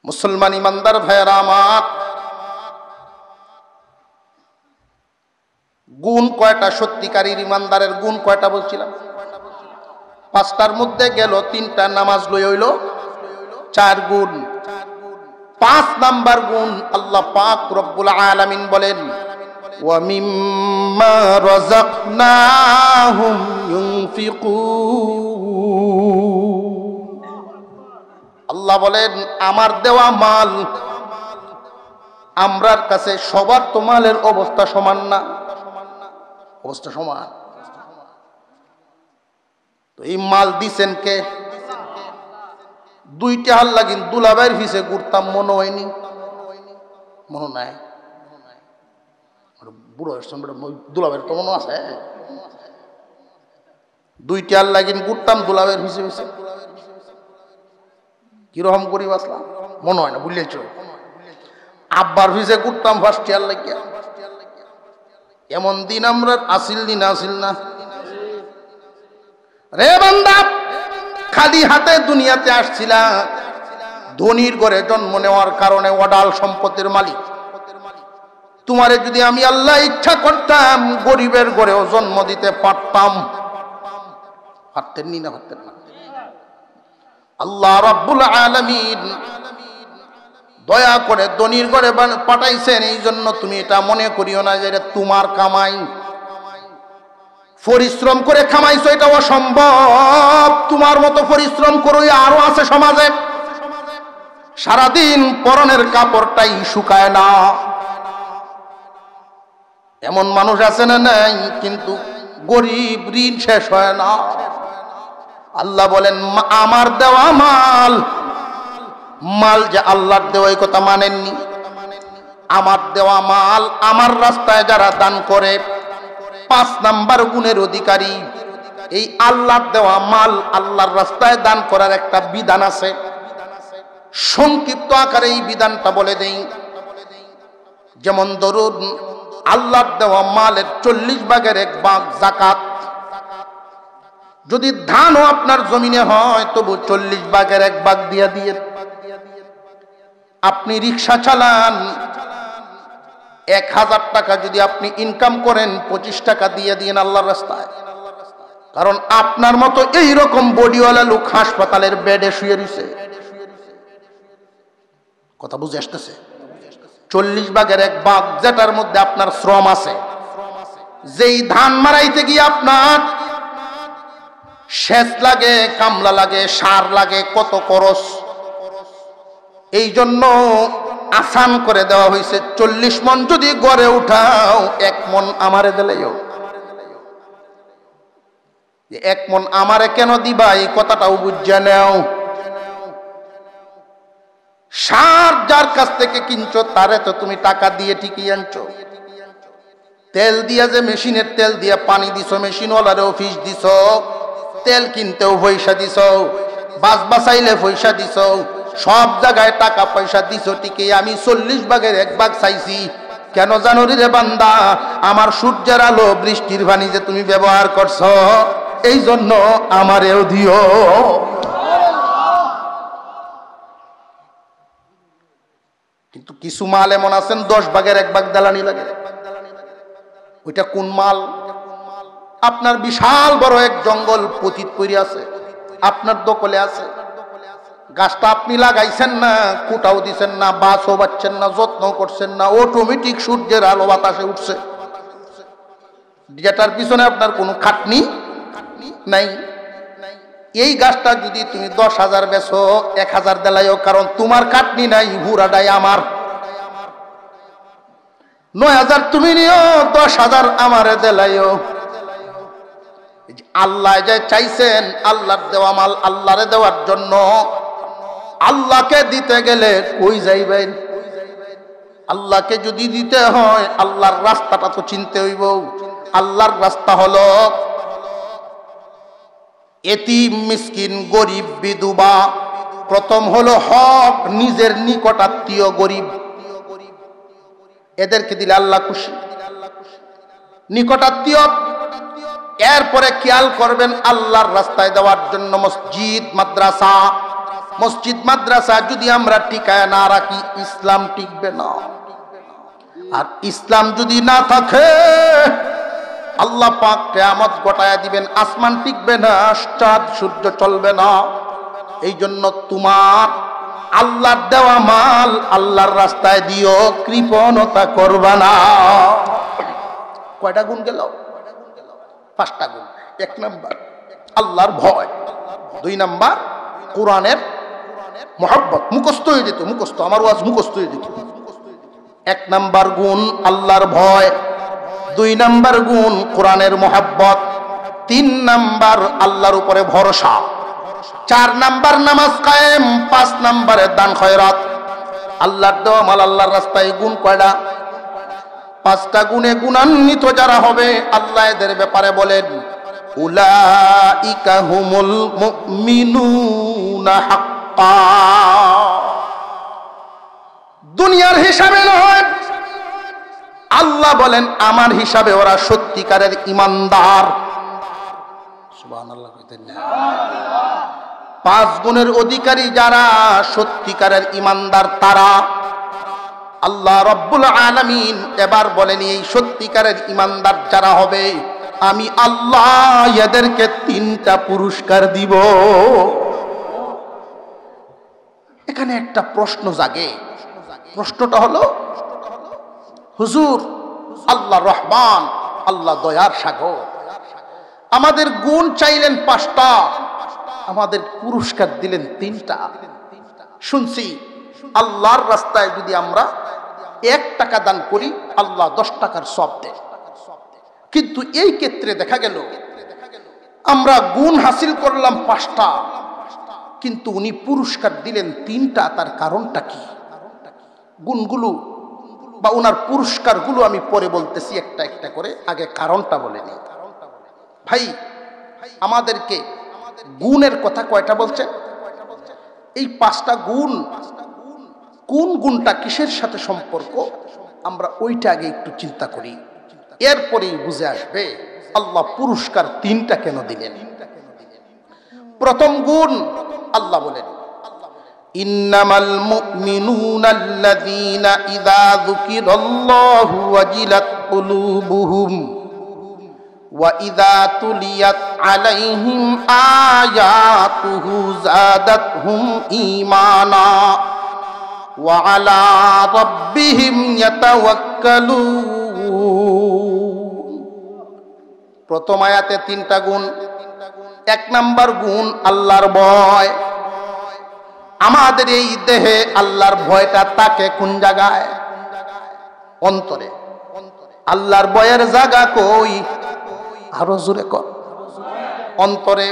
মুসলমান ইমানদার ভাইয়েরা আমার, গুণ কয়টা? সত্যিকারীর ইমানদারের গুণ কয়টা বলছিলাম? পাঁচটার মধ্যে গেল তিনটা, নামাজ লই হইল চার গুণ। 5 নাম্বার গুণ আল্লাহ পাক রব্বুল আলামিন বলেন ওয়া মিম্মা রাযাকনাহুম ইউনফিকুন। আল্লাহ বলেন আমার দেওয়া মাল, আমরার কাছে সবার তো মালের অবস্থা সমান না, অবস্থা সমান। তো এই মাল দিছেন কে? 2টা হাল লাগিন দুলাভাইয়ের ফিসে ঘুরতাম, মনে হয়নি? মনে নাই? বুড়ো দুলাভাইয়ের তো মনে আছে। 2টা হাল লাগিন ঘুরতাম দুলাভাইয়ের ফিসে ফিসে, কিরকম করি বাসলাম মনে হয় না, বুঝলেছ? আব্বার ফিসে ঘুরতাম ফার্স্ট ইয়ার লাগিয়া। এমন দিন আমরা আসিল দিন আসিল না রে বান্দা, খালি হাতে দুনিয়াতে আসছিলা, ধনীর ঘরে জন্ম নেওয়ার কারণে অডাল সম্পদের মালিক। তোমারে যদি আমি আল্লাহ ইচ্ছা করতাম গরিবের ঘরেও জন্ম দিতে পারতাম, পারতেন নি? না পারতেন না। আল্লাহ রাব্বুল আলামিন দয়া করে ধনীর ঘরে পাঠাইছেন, এই জন্য তুমি এটা মনে করিও না যে এটা তোমার কামাই, পরিশ্রম করে খামাইছো, এটা অসম্ভব। তোমার মতো পরিশ্রম করোই আরো আছে সমাজে, সারাদিন পরনের কাপড়টাই শুকায় না, এমন মানুষ আছে না নাই? কিন্তু গরিব, ঋণ শেষ হয় না। আল্লাহ বলেন আমার দেওয়া মাল, মাল যে আল্লাহর দেওয়া এই কথা মানেননি। আমার দেওয়া মাল আমার রাস্তায় যারা দান করে 5 নাম্বার গুণের অধিকারী। এই আল্লাহর দেওয়া মাল আল্লাহর রাস্তায় দান করার একটা বিধান আছে, সংক্ষিপ্ত আকারে এই বিধানটা বলে দেই। যেমন ধরুন আল্লাহর দেওয়া মালের 40 ভাগের 1 ভাগ যাকাত। যদি ধানও আপনার জমিনে হয় তবু 40 ভাগের 1 ভাগ দিয়ে দিয়ে। আপনি রিক্সা চালান, 1000 টাকা যদি আপনি ইনকাম করেন 25 টাকা দিয়ে দিন আল্লাহর রাস্তায়। কারণ আপনার মতো এইরকম বডিওয়ালা লোক হাসপাতালের বেডে শুয়ে রয়েছে। কথা বুঝে আসতেছে? 40 ভাগের 1 ভাগ যেটার মধ্যে আপনার শ্রম আছে, যেই ধান মারাইতে গিয়ে আপনার সেচ লাগে, কামলা লাগে, সার লাগে, কত খরচ। এই জন্য আসান করে দেওয়া হয়েছে 40 মণ যদি গড়ে উঠাও 1 মণ আমারে দিলেও। 1 মণ আমারে কেন দিবা এই কথাটাও বুঝে নাও। সার যার কাছ থেকে কিনছো তারে তো তুমি টাকা দিয়ে ঠিকই আনছো। তেল দিয়া যে মেশিনের তেল দিয়ে পানি দিছো, মেশিনওয়ালারে অফিস দিছো, তেল কিনতেও পয়সা দিছো, বাস বাসাইলে পয়সা দিছো, সব জায়গায় টাকা পয়সা দিছো ঠিকই। আমি 40 ভাগের 1 ভাগ চাইছি কেন জানো রে বান্দা? আমার সূর্যের আলো, বৃষ্টির পানি যে তুমি ব্যবহার করছো এই জন্য আমারেও দিও। কিন্তু কিছু মাল এমন আছেন 10 ভাগের 1 ভাগ দালানি লাগে। ওইটা কোন মাল? আপনার বিশাল বড় এক জঙ্গল পতিত পড়ে আছে, আপনার দখলে আছে। গাছটা আপনি লাগাইছেন না, কুটাও দিচ্ছেন না, বাঁশও বাচ্ছেন না, যত্ন করছেন না, অটোমেটিক সূর্যের আলো বাতাসে উঠছে, যেটার পিছনে আপনার কোনো খাটনি নাই। এই গাছটা যদি তুমি 10,000 বেচো, 1,000 দেলাইও, কারণ তোমার খাটনি নাই, হুরাডাই আমার। 9,000 তুমি নিও, 10,000 আমারে দেলাইও। আল্লাহ যে চাইছেন আল্লাহর দেওয়া মাল আল্লাহরে দেওয়ার জন্য, আল্লাহকে দিতে গেলে কই যাইবেন? আল্লাহকে যদি দিতে হয় আল্লাহর রাস্তাটা তো চিনতে হইব। আল্লাহর রাস্তা হলো এতিম, মিসকিন, গরিব, বিধবা। প্রথম হলো হক নিজের নিকটাত্মীয় গরিব, এদেরকে দিলে আল্লাহ খুশি। নিকটাত্মীয়, এরপরে খেয়াল করবেন আল্লাহর রাস্তায় দেওয়ার জন্য মসজিদ, মাদ্রাসা। মসজিদ মাদ্রাসা যদি আমরা টিকায় না রাখি ইসলাম টিকবে না। আর ইসলাম যদি না থাকে আল্লাহ পাক কিয়ামত ঘটায়া দিবেন, আসমান টিকবে না, চাঁদ সূর্য চলবে না। এই জন্য তোমার আল্লাহর দেওয়া মাল আল্লাহর রাস্তায় দিও, কৃপণতা করবা না। কয়টা গুণ গেল? 5টা গুণ। 1 নাম্বার আল্লাহর ভয়, 2 নাম্বার কোরআনের মহব্বত, মুখস্থ হয়ে যেত, মুখস্থ, আমার ওয়াজ মুখস্থ হয়ে যেত। 1 নাম্বার গুণ আল্লাহর ভয়, 2 নাম্বার গুণ কোরআনের মহব্বত, 3 নাম্বার আল্লাহর উপরে ভরসা, 4 নাম্বার নামাজ কায়েম, 5 নাম্বারে দান খয়রাত। আল্লাহর দেওয়া মাল আল্লাহর রাস্তায় গুণ কয়টা? 5টা গুণে গুণান্বিত যারা হবে আল্লাহ এদের ব্যাপারে বলেন উলাইকা হুমুল মুমিনুনা হাক্কা। দুনিয়ার হিসাবে নয়, আল্লাহ বলেন আমার হিসাবে ওরা সত্যিকারের ইমানদার। সুবহানাল্লাহ কইতেন না? 5 গুণের অধিকারী যারা সত্যিকারের ইমানদার তারা। আল্লাহ রব্বুল আলামিন এবার বলেন এই সত্যিকারের ইমানদার যারা হবে আমি আল্লাহ এদেরকে 3টা পুরস্কার দিব। এখানে একটা প্রশ্ন জাগে, প্রশ্নটা হলো হুজুর আল্লাহ রহমান, আল্লাহ দয়ার সাগর, আমাদের গুণ চাইলেন 5টা, আমাদের পুরস্কার দিলেন 3টা। শুনছি আল্লাহর রাস্তায় যদি আমরা 1 টাকা দান করি আল্লাহ 10 টাকার সওয়াব দেন, কিন্তু এই ক্ষেত্রে দেখা গেল আমরা গুণ হাসিল করলাম 5টা, কিন্তু উনি পুরস্কার দিলেন 3টা। তার কারণটা কি? গুণগুলো বা ওনার পুরস্কারগুলো আমি পরে বলতেছি একটা একটা করে, আগে কারণটা বলে নিই। ভাই আমাদেরকে গুণের কথা কয়টা বলছেন? এই 5টা গুণ, কোন গুণটা কিসের সাথে সম্পর্ক আমরা ওইটা আগে একটু চিন্তা করি, এরপরেই বুঝে আসবে আল্লাহ পুরস্কার 3টা কেন দিলেন। প্রথম গুণ আল্লাহ বলেন ইন্নামাল মুমিনুনাল্লাযীনা ইযা যুকিরাল্লাহু ওয়াজিলাত কুলুবুহুম ওয়া ইযা তুলিয়াত আলাইহিম আয়াতুহু যাদাতহুম ঈমানা ওয়া আলা রাব্বিহিম ইয়াতাওয়াক্কালুন। প্রথম আয়াতে 3টা গুণ। 1 নাম্বার গুণ আল্লাহর ভয়। আমাদের এই দেহে আল্লাহর ভয়টা থাকে কোন জায়গায়? অন্তরে। আল্লাহর ভয়ের জায়গা কই? আরো জোরে কর। অন্তরে।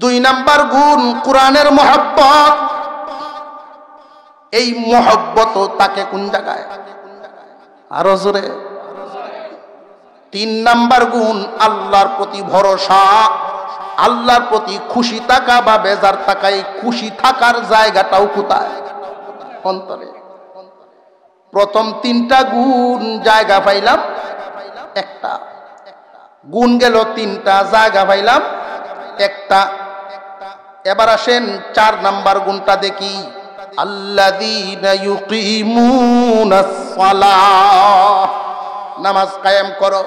2 নাম্বার গুণ কোরআনের মহব্বত। এই মহব্বত তাকে কোন জায়গায়? আরো জোরে। 3 নাম্বার গুণ আল্লাহর প্রতি ভরসা। আল্লাহর প্রতি খুশি থাকা বা বেজার থাকা, এই খুশি থাকার জায়গাটাও কোথায়? অন্তরে। প্রথম 3টা গুণ জায়গা পাইলাম, একটা গুণ গেল 3টা, জায়গা পাইলাম একটা। এবার আসেন 4 নাম্বার গুণটা দেখি। আল্লাযীনা ইউকিমুনাস সালাহ, নামাজ কায়েম করো।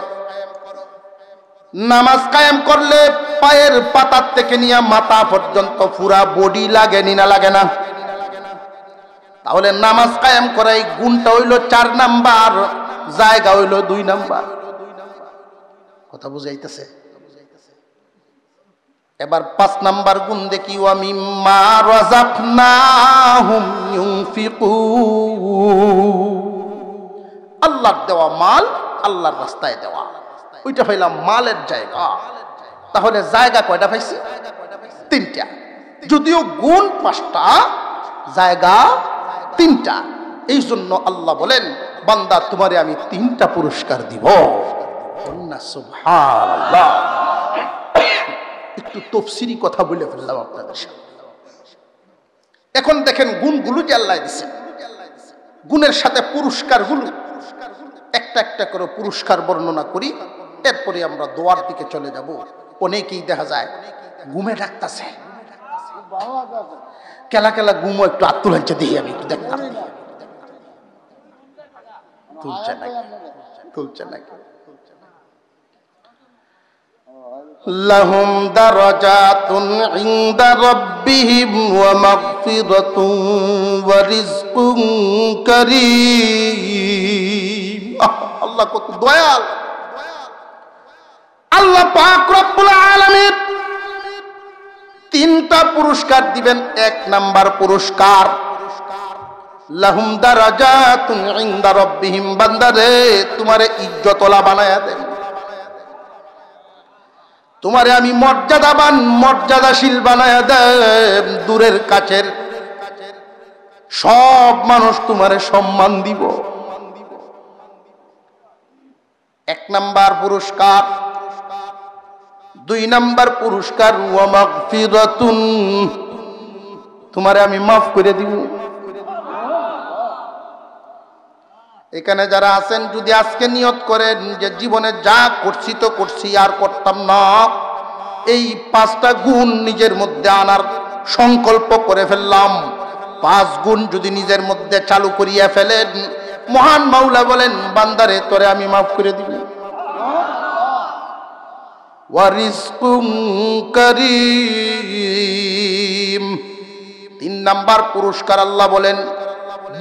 নামাজ কায়েম করলে পায়ের পাতার থেকে নিয়ে মাথা পর্যন্ত পুরা বডি লাগে না লাগে না? তাহলে নামাজ কায়েম করা এই গুণটা হইল 4 নাম্বার, জায়গা হইল 2 নাম্বার। কথা বুঝাইতেছে? এবার 5 নাম্বার গুণ দেখি ওয়া মিম্মা রাযাকনাহুম ইউনফিকুন। আল্লাহর দেওয়া মাল আল্লাহর রাস্তায় দেওয়া, ওইটা পাইলাম মালের জায়গা। তাহলে জায়গা কয়টা পাইছি? 3টা। যদিও গুণ 5টা, জায়গা 3টা। এই জন্য আল্লাহ বলেন বান্দা তোমারে আমি 3টা পুরস্কার দিব। সুবহানাল্লাহ। একটু তফসিরি কথা বলে ফেললাম আপনাদের সামনে। এখন দেখেন গুণগুলো যে আল্লাহ দিয়েছে, গুণের সাথে পুরস্কারগুলো একটা একটা করে পুরস্কার বর্ণনা করি, এরপরে আমরা দোয়ার দিকে চলে যাব। অনেকেই দেখা যায় ঘুমে ডাকতেছে, কেলা কেলা ঘুমো একটু আত্মুলাঞ্চে দিই, আমি একটু দেখতাম তুলছে নাকি তুলছে নাকি। লাহুম দারাজাতুন ইনদা রাব্বিহিম ওয়া মাগফিরাতুন ওয়া রিজকুন কারীম। আল্লাহ কত দয়াল। আল্লাহ পাক রব্বুল আলামিন তিনটা পুরস্কার দিবেন। এক নাম্বার পুরস্কার, লাহুম দারাজাতুন ইনদা রাব্বিহিম, বান্দারে তোমারে ইজ্জতওয়ালা বানায়া দেন, তোমারে আমি মর্যাদাবান মর্যাদাশীল বানায়া দেন, দূরের কাছের সব মানুষ তোমারে সম্মান দিব। এক নাম্বার পুরস্কার। দুই নাম্বার পুরস্কার, ওয়া মাগফিরাতুন, তোমারে আমি মাফ করে দিব। এখানে যারা আছেন যদি আজকে নিয়ত করেন যে জীবনে যা করছি তো করছি, আর করতাম না, এই 5টা গুণ নিজের মধ্যে আনার সংকল্প করে ফেললাম, 5 গুণ যদি নিজের মধ্যে চালু করিয়া ফেলেন, মহান মাওলা বলেন বান্দারে তোরে আমি মাফ করে দিব। ওয়া রিজকুন কারীম। 3 নাম্বার পুরস্কার আল্লাহ বলেন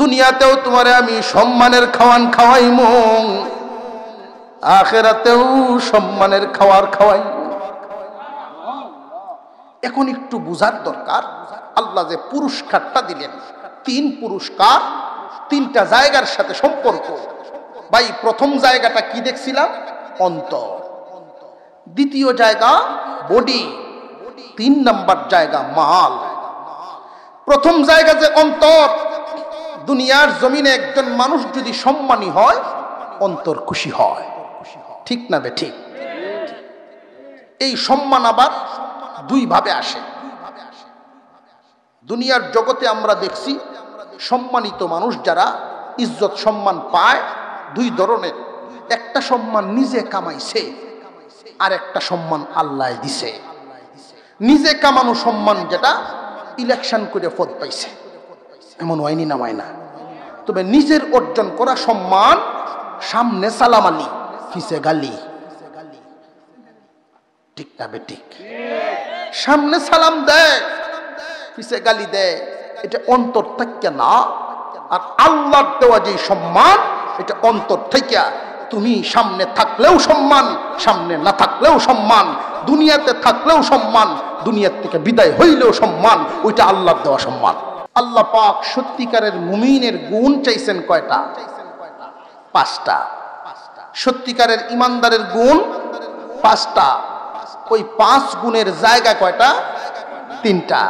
দুনিয়াতেও তোমারে আমি সম্মানের খাওয়ান খাওয়াইমু, আখিরাতেও সম্মানের খাওয়ার খাওয়াইমু। এখন একটু বুঝার দরকার আল্লাহ যে পুরস্কারটা দিলেন, 3 পুরস্কার 3টা জায়গার সাথে সম্পর্ক। ভাই প্রথম জায়গাটা কি দেখছিলাম? অন্তর। দ্বিতীয় জায়গা বডি। 3 নাম্বার জায়গা মাল। প্রথম জায়গা যে অন্তর, দুনিয়ার জমিনে একজন মানুষ যদি সম্মানী হয় অন্তর খুশি হয়, ঠিক না বে ঠিক? এই সম্মান আবার 2 ভাবে আসে। দুনিয়ার জগতে আমরা দেখছি সম্মানিত মানুষ যারা ইজ্জত সম্মান পায় 2 ধরনের। একটা সম্মান নিজে কামাইছে, আর একটা সম্মান আল্লাহ দিছে। নিজে কামানো সম্মান যেটা ইলেকশন করে পদ পাইছে, এমন হয়নি না হয় না? তবে নিজের অর্জন করা সম্মান সামনে সালাম আলী পিছে গালি, ঠিক না বে ঠিক? সামনে সালাম দেয় পিছে গালি দেয়, এটা অন্তর থেকে না। আর আল্লাহর দেওয়া যে সম্মান এটা অন্তর থেকে। তুমি সামনে থাকলেও সম্মান, সামনে না থাকলেও সম্মান, দুনিয়াতে থাকলেও সম্মান, দুনিয়ার থেকে বিদায় হইলেও সম্মান, ওইটা আল্লাহর দেওয়া সম্মান। আল্লাহ পাক সত্যিকারের মুমিনের গুণ চাইছেন কয়টা? 5টা। সত্যিকারের ইমানদারের গুণ 5টা। ওই 5 গুণের জায়গা কয়টা? 3টা।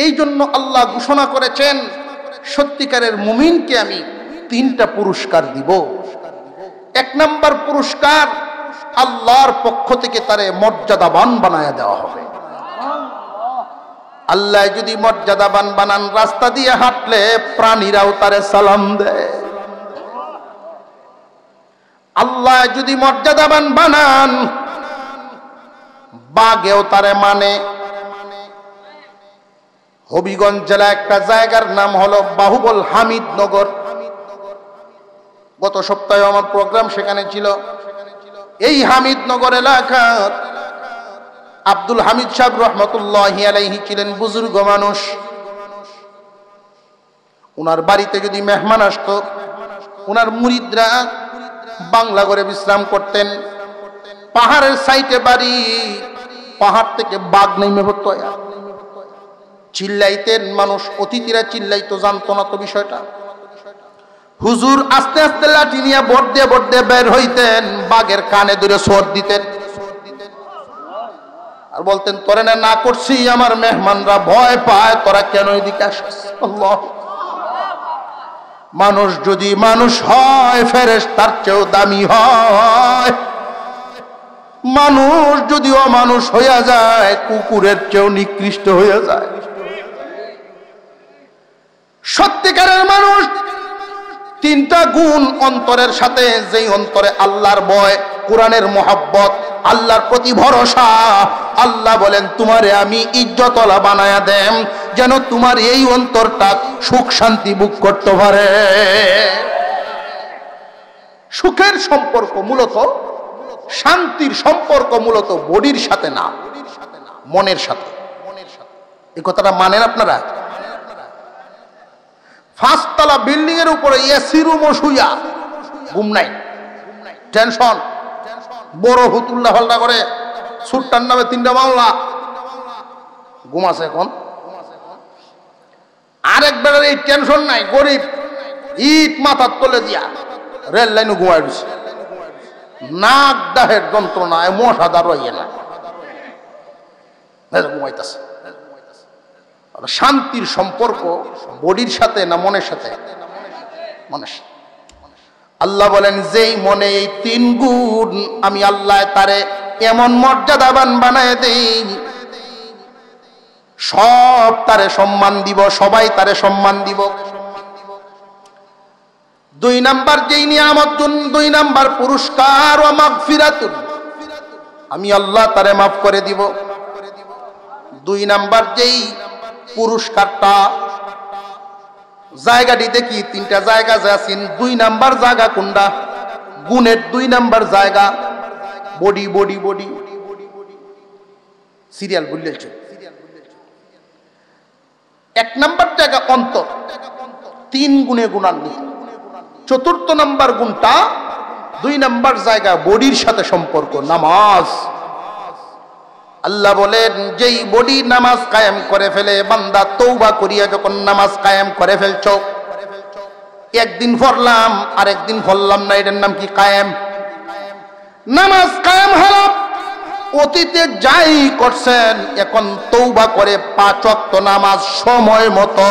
এই জন্য আল্লাহ ঘোষণা করেছেন সত্যিকারের মুমিনকে আমি 3টা পুরস্কার দিব। 1 নাম্বার পুরস্কার, আল্লাহর পক্ষ থেকে তারে মর্যাদাবান বানায়া দেওয়া হবে। আল্লাহ যদি মর্যাদাবান বানান, রাস্তা দিয়ে হাঁটলে প্রাণীরাও তারে সালাম দেয়। আল্লাহ যদি মর্যাদাবান বানান, বাঘেও তারে মানে। হবিগঞ্জ জেলা একটা জায়গার নাম হলো বাহুবল হামিদনগর। গত সপ্তাহে আমার প্রোগ্রাম সেখানে ছিল। এই হামিদনগর এলাকার আব্দুল হামিদ সাহেব রহমতুল্লাহি আলাইহি ছিলেন বুজুর্গ মানুষ। উনার বাড়িতে যদি মেহমান আসতো, উনার মুরিদরা বাংলা করে বিশ্রাম করতেন। পাহাড়ের সাইডে বাড়ি, পাহাড় থেকে বাঘ নেমে পড়তো, চিল্লাইতেন মানুষ, অতিথিরা চিল্লাইতো, জানতো না তো বিষয়টা। হুজুর আস্তে আস্তে লাঠি নিয়ে বর্দে বর্দে বের হইতেন, বাঘের কানে ধরে সর দিতেন আর বলতেন তোরে না করছি আমার মেহমানরা ভয় পায়, তোরা কেন এদিকে আসিস? আল্লাহ। মানুষ যদি মানুষ হয় ফেরেশতার চেয়েও দামি হয়। মানুষ যদি অমানুষ হইয়া যায় কুকুরের চেয়েও নিকৃষ্ট হইয়া যায়। সত্যিকারের মানুষ 3টা গুণ অন্তরের সাথে, যেই অন্তরে আল্লাহর ভয়, কোরআনের মহব্বত, আল্লাহর প্রতি ভরসা। আল্লাহ বলেন তোমারে আমি ইজ্জতওয়ালা বানায়া দেম, যেন তোমার এই অন্তরটা সুখ শান্তি ভোগ করতে পারে। সুখের সম্পর্ক মূলত শান্তির সম্পর্ক মূলত বডির সাথে না, মনের সাথে। এই কথাটা মানেন আপনারা? 5 তলা বিল্ডিং এর উপরে এসি রুম শুয়া ঘুম নাই, টেনশন, বড় হুতুল্লা ফাল্লা করে, সুটটার নামে 3টা মামলা, ঘুম আছে এখন। আরেক বেলার এই টেনশন নাই, গরিব ইট মাথার তলে দিয়া রেল লাইনে ঘুমাই দিছে, নাক ডাহের যন্ত্রণায় মশাদার রইয়ে না, ঘুমাইতেছে। শান্তির সম্পর্ক বডির সাথে না মনের সাথে? মনের সাথে। আল্লাহ বলেন যেই মনে এই 3 গুণ আমি আল্লাহ তারে এমন মর্যাদাবান বানায় দেই, সব তারে সম্মান দিব, সবাই তারে সম্মান দিব। 2 নাম্বার যেই নিয়ামত, 2 নাম্বার পুরস্কার, ওয়া মাগফিরাতুন, আমি আল্লাহ তারে মাফ করে দিব। 2 নাম্বার যেই পুরস্কারটা, জায়গাটি দেখি 3টা জায়গা আছেন, 2 নাম্বার জায়গা কোনটা? গুণের 2 নাম্বার জায়গা বডি, বডি, বডি, সিরিয়াল বললেছে। 1 নাম্বার জায়গা অন্তর, 3 গুণে গুণান্বিত। 4th নাম্বার গুণটা 2 নাম্বার জায়গা বডির সাথে সম্পর্ক, নামাজ। আল্লাহ বলেন যেই বডি নামাজ কায়েম করে ফেলে, বান্দা তওবা করিয়া যখন নামাজ কায়েম করে ফেলছো, একদিন পড়লাম আরেকদিন পড়লাম না, এটার নাম কি? কায়েম। নামাজ কায়েম হলো, অতীতে যাই করছেন এখন তওবা করে 5 ওয়াক্ত নামাজ সময় মতো,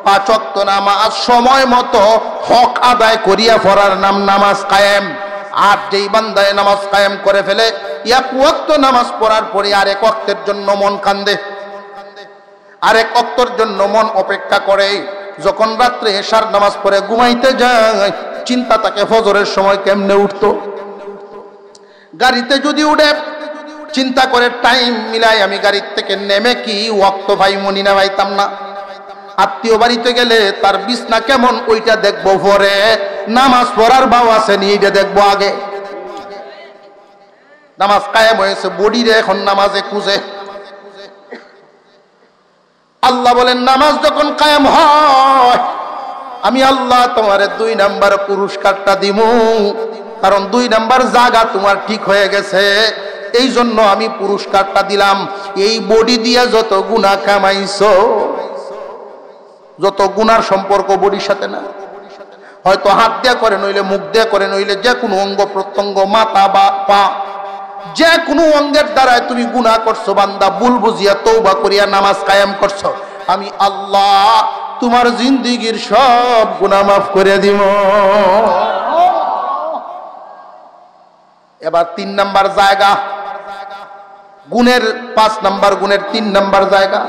5 ওয়াক্ত নামাজ সময় মতো হক আদায় করিয়া পড়ার নাম নামাজ কায়েম। আর যেই বান্দায় নামাজ কায়েম করে ফেলে, 1 ওয়াক্ত নামাজ পড়ার পরে আরেক ওয়াক্তের জন্য মন কান্দে, আরেক ওয়াক্তের জন্য মন অপেক্ষা করে। যখন রাত্রে এশার নামাজ পড়ে ঘুমাইতে যায়, চিন্তা তাকে ফজরের সময় কেমনে উঠতো। গাড়িতে যদি উঠে চিন্তা করে টাইম মিলাই আমি গাড়ির থেকে নেমে কি ওয়াক্ত ভাই মনি না পাইতাম না। আত্মীয় বাড়িতে গেলে তার বিছনা কেমন ওইটা দেখবো পরে, নামাজ পড়ার ভাব আছে নি এইটা দেখবো আগে। নামাজ কায়েম হয়েছে, বডিরে এখন নামাজে খুঁজে। আল্লাহ বলেন নামাজ যখন কায়েম হয়, আমি আল্লাহ তোমারে 2 নাম্বার পুরস্কারটা দিব, কারণ 2 নাম্বার জায়গা তোমার ঠিক হয়ে গেছে, এই জন্য আমি পুরস্কারটা দিলাম। এই বডি দিয়া যত গুনাহ কামাইছো, যত গুনার সম্পর্ক বডির সাথে না, হয়তো হাত দিয়া করে, নইলে মুখ দিয়া করে, নইলে যে কোনো অঙ্গ প্রত্যঙ্গ, মাথা বা পা, যে কোনো অঙ্গের দ্বারায় তুমি গুনাহ করছো, বান্দা ভুল বুঝিয়া তওবা করিয়া নামাজ কায়েম করছো, আমি আল্লাহ তোমার জিন্দেগীর সব গুনাহ মাফ করে দিব। এবার 3 নাম্বার জায়গা, গুণের 5 নাম্বার গুণের 3 নাম্বার জায়গা।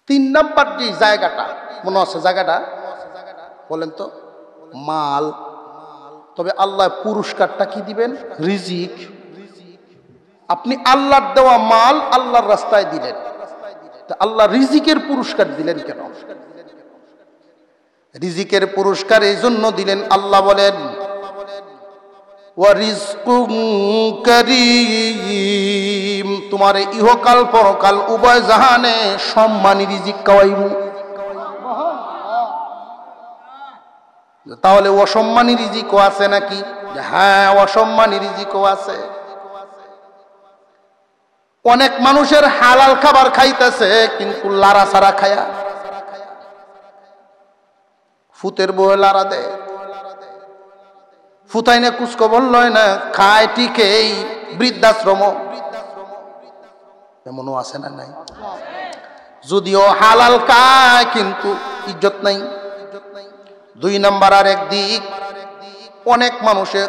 3 নাম্বার যে জায়গাটা মনে আছে, জায়গাটা বলেন তো? মাল। তবে আল্লাহ পুরস্কারটা কি দিবেন? রিজিক। আপনি আল্লাহর দেওয়া মাল আল্লাহর রাস্তায় দিলেন, আল্লাহ রিজিকের পুরস্কার দিলেন কেন? রিজিকের পুরস্কার এই জন্য দিলেন, আল্লাহ বলেন ওয়া রিজকুন কারীম, তোমার ইহকাল পরকাল উভয় জাহানে সম্মানী রিজিক খাওয়াইবো। তাহলে অসম্মানী রিজিকও আছে নাকি? হ্যাঁ, অসম্মানী রিজিকও আছে। অনেক মানুষের হালাল খাবার খাইতেছে কিন্তু লারা সারা খায়া, ফুতের বউ লারা দেয়, ফুতাই না কুচকবর লয় না, খায় টিকেই বৃদ্ধাশ্রম, এমনও আছে না? নাই? যদিও হালাল খায় কিন্তু ইজ্জত নাই। 2 নাম্বার আরেক দিক, অনেক মানুষের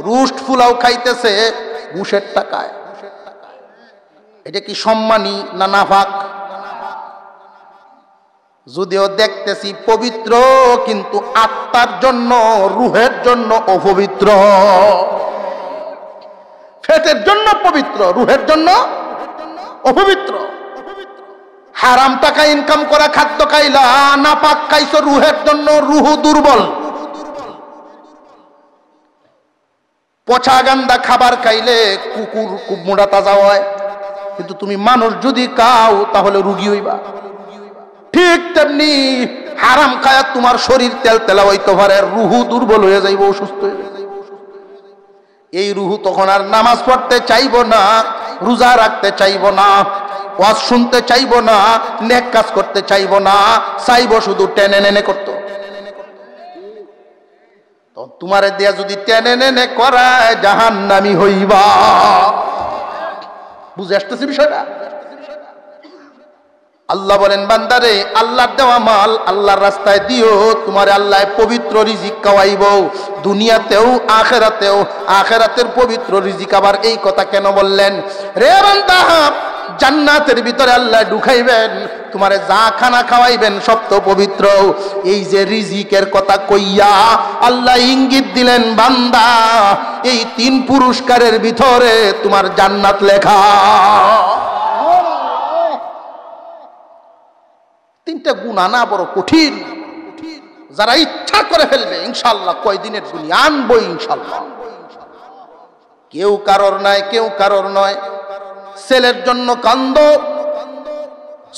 রুস্ট ফুলাও খাইতেছে ঘুষের টাকায়। এটা কি সম্মানী না নাফাক? যদিও দেখতেছি পবিত্র, কিন্তু আত্মার জন্য, রুহের জন্য অপবিত্র। পেটের জন্য পবিত্র, রুহের জন্য অপবিত্র। হারাম টাকা ইনকাম করা খাদ্য খাইলা, নাপাক খাইছো, রুহের জন্য রুহ দুর্বল। পচা গান্দা খাবার খাইলে কুকুর খুব মোটা তাজা হয়, কিন্তু তুমি মানুষ যদি খাও তাহলে রোগী হইবা। ঠিক তেমনি হারাম খায়া তোমার শরীর তেল তেলা হইতে পারে, রুহু দুর্বল হয়ে যাইব, অসুস্থ হয়ে যাইব। এই রুহু তখন আর নামাজ পড়তে চাইব না, রোজা রাখতে চাইব না, ওয়াজ শুনতে চাইব না, নেক কাজ করতে চাইব না, চাইব শুধু টেনে নেনে করতো। তো তোমারে দিয়া যদি টেনে নেনে করায় জাহান্নামী হইবা। বুঝে আসতেছি বিষয়টা? আল্লাহ বলেন বান্দারে, আল্লাহর দেওয়া মাল আল্লাহর রাস্তায় দিও, তোমার আল্লাহ পবিত্র রিজিক খাওয়াইব দুনিয়াতেও আখেরাতেও। আখেরাতের পবিত্র রিজিক আবার এই কথা কেন বললেন? রে বান্দা, জান্নাতের ভিতরে আল্লাহ ঢুকাইবেন, তোমারে যা খানা খাওয়াইবেন সব তো পবিত্র। এই যে রিজিকের কথা কইয়া আল্লাহ ইঙ্গিত দিলেন, বান্দা এই 3 পুরস্কারের ভিতরে তোমার জান্নাত লেখা। 3টা গুণ আনা বড় কঠিন। যারা ইচ্ছা করে ফেলবে ইনশাআল্লাহ কয়দিনের দুনিয়া আনবো ইনশাআল্লাহ। কেউ কারোর নাই, কেউ কারোর নয়। ছেলের জন্য কান্দ,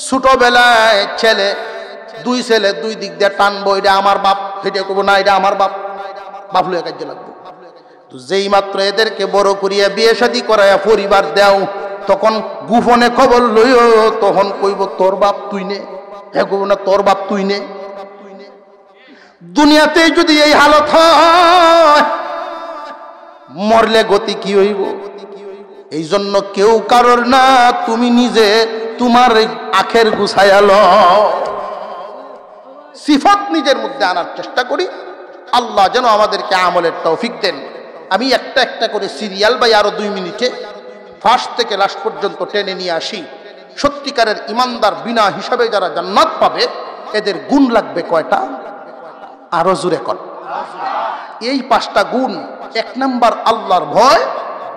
ছোটবেলায় ছেলে 2 ছেলে 2 দিক দিয়ে টানবো, এটা আমার বাপ, এটা করবো না, এটা আমার বাপ, বাপ লইয়া কাজে লাগবো। তো যেই মাত্র এদেরকে বড় করিয়া বিয়ে শাদী করাইয়া পরিবার দেও, তখন গোপনে খবর লইও, তখন কইব তোর বাপ তুই নে, হ্যাঁ কইব না তোর বাপ তুই নে। দুনিয়াতে যদি এই হালত হয়, মরলে গতি কি হইব? এই জন্য কেউ কারোর না, তুমি নিজে তোমার আখের গুছাইয়া লও। সিফাত নিজের মধ্যে আনার চেষ্টা করি। আল্লাহ যেন আমাদেরকে আমলের তৌফিক দেন। আমি একটা একটা করে সিরিয়াল বাই আরো 2 মিনিটে ফার্স্ট থেকে লাস্ট পর্যন্ত টেনে নিয়ে আসি। সত্যিকারের ইমানদার বিনা হিসাবে যারা জান্নাত পাবে, এদের গুণ লাগবে কয়টা? আরো জোরে কর। এই 5টা গুণ। 1 নাম্বার আল্লাহর ভয়,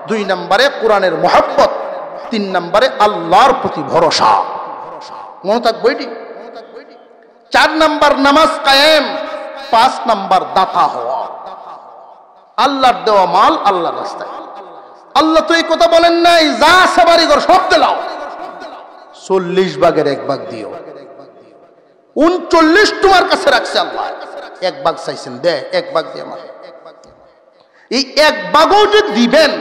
2 নম্বরে কোরআনের মহব্বত, 3 নম্বরে আল্লাহর প্রতি ভরসা। মনে থাকবে এটি। 4 নাম্বার নামাজ কায়েম, 5 নাম্বার দাতা হওয়া। আল্লাহর দেওয়া মাল আল্লাহর রাস্তায়। আল্লাহ তো এই কথা বলেন নাই যা সবারই ঘর সব দিলাও, 40 ভাগের 1 ভাগ দিও। 39 তোমার কাছে রাখছে আল্লাহ, 1 ভাগ চাইছেন, দে 1 ভাগ দিয়ে আমার। এই 1 ভাগও যে দিবেন,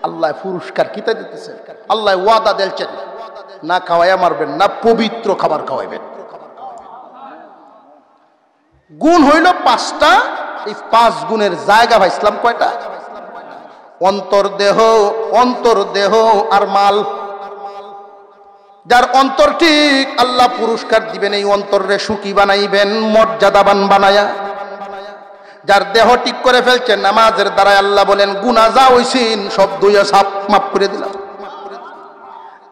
আল্লাহ পুরস্কার কিতা দিতেছে। আল্লাহ ওয়াদা দিয়েছেন, না খাওয়াইয়া মারবেন না, পবিত্র খাবার খাওয়াইবেন। গুণ হইল 5টা। এই 5 গুণের জায়গা ভাই ইসলাম কয়টা? অন্তর্দেহ আর মাল। যার অন্তর ঠিক, আল্লাহ পুরস্কার দিবেন, এই অন্তরে সুখী বানাইবেন, মর্যাদাবান বানায়া। যার দেহ ঠিক করে ফেলছেন নামাজের দ্বারা, আল্লাহ বলেন গুনাহ যা হইছেন সব ধুইয়া সাফ মাফ করে দিলাম।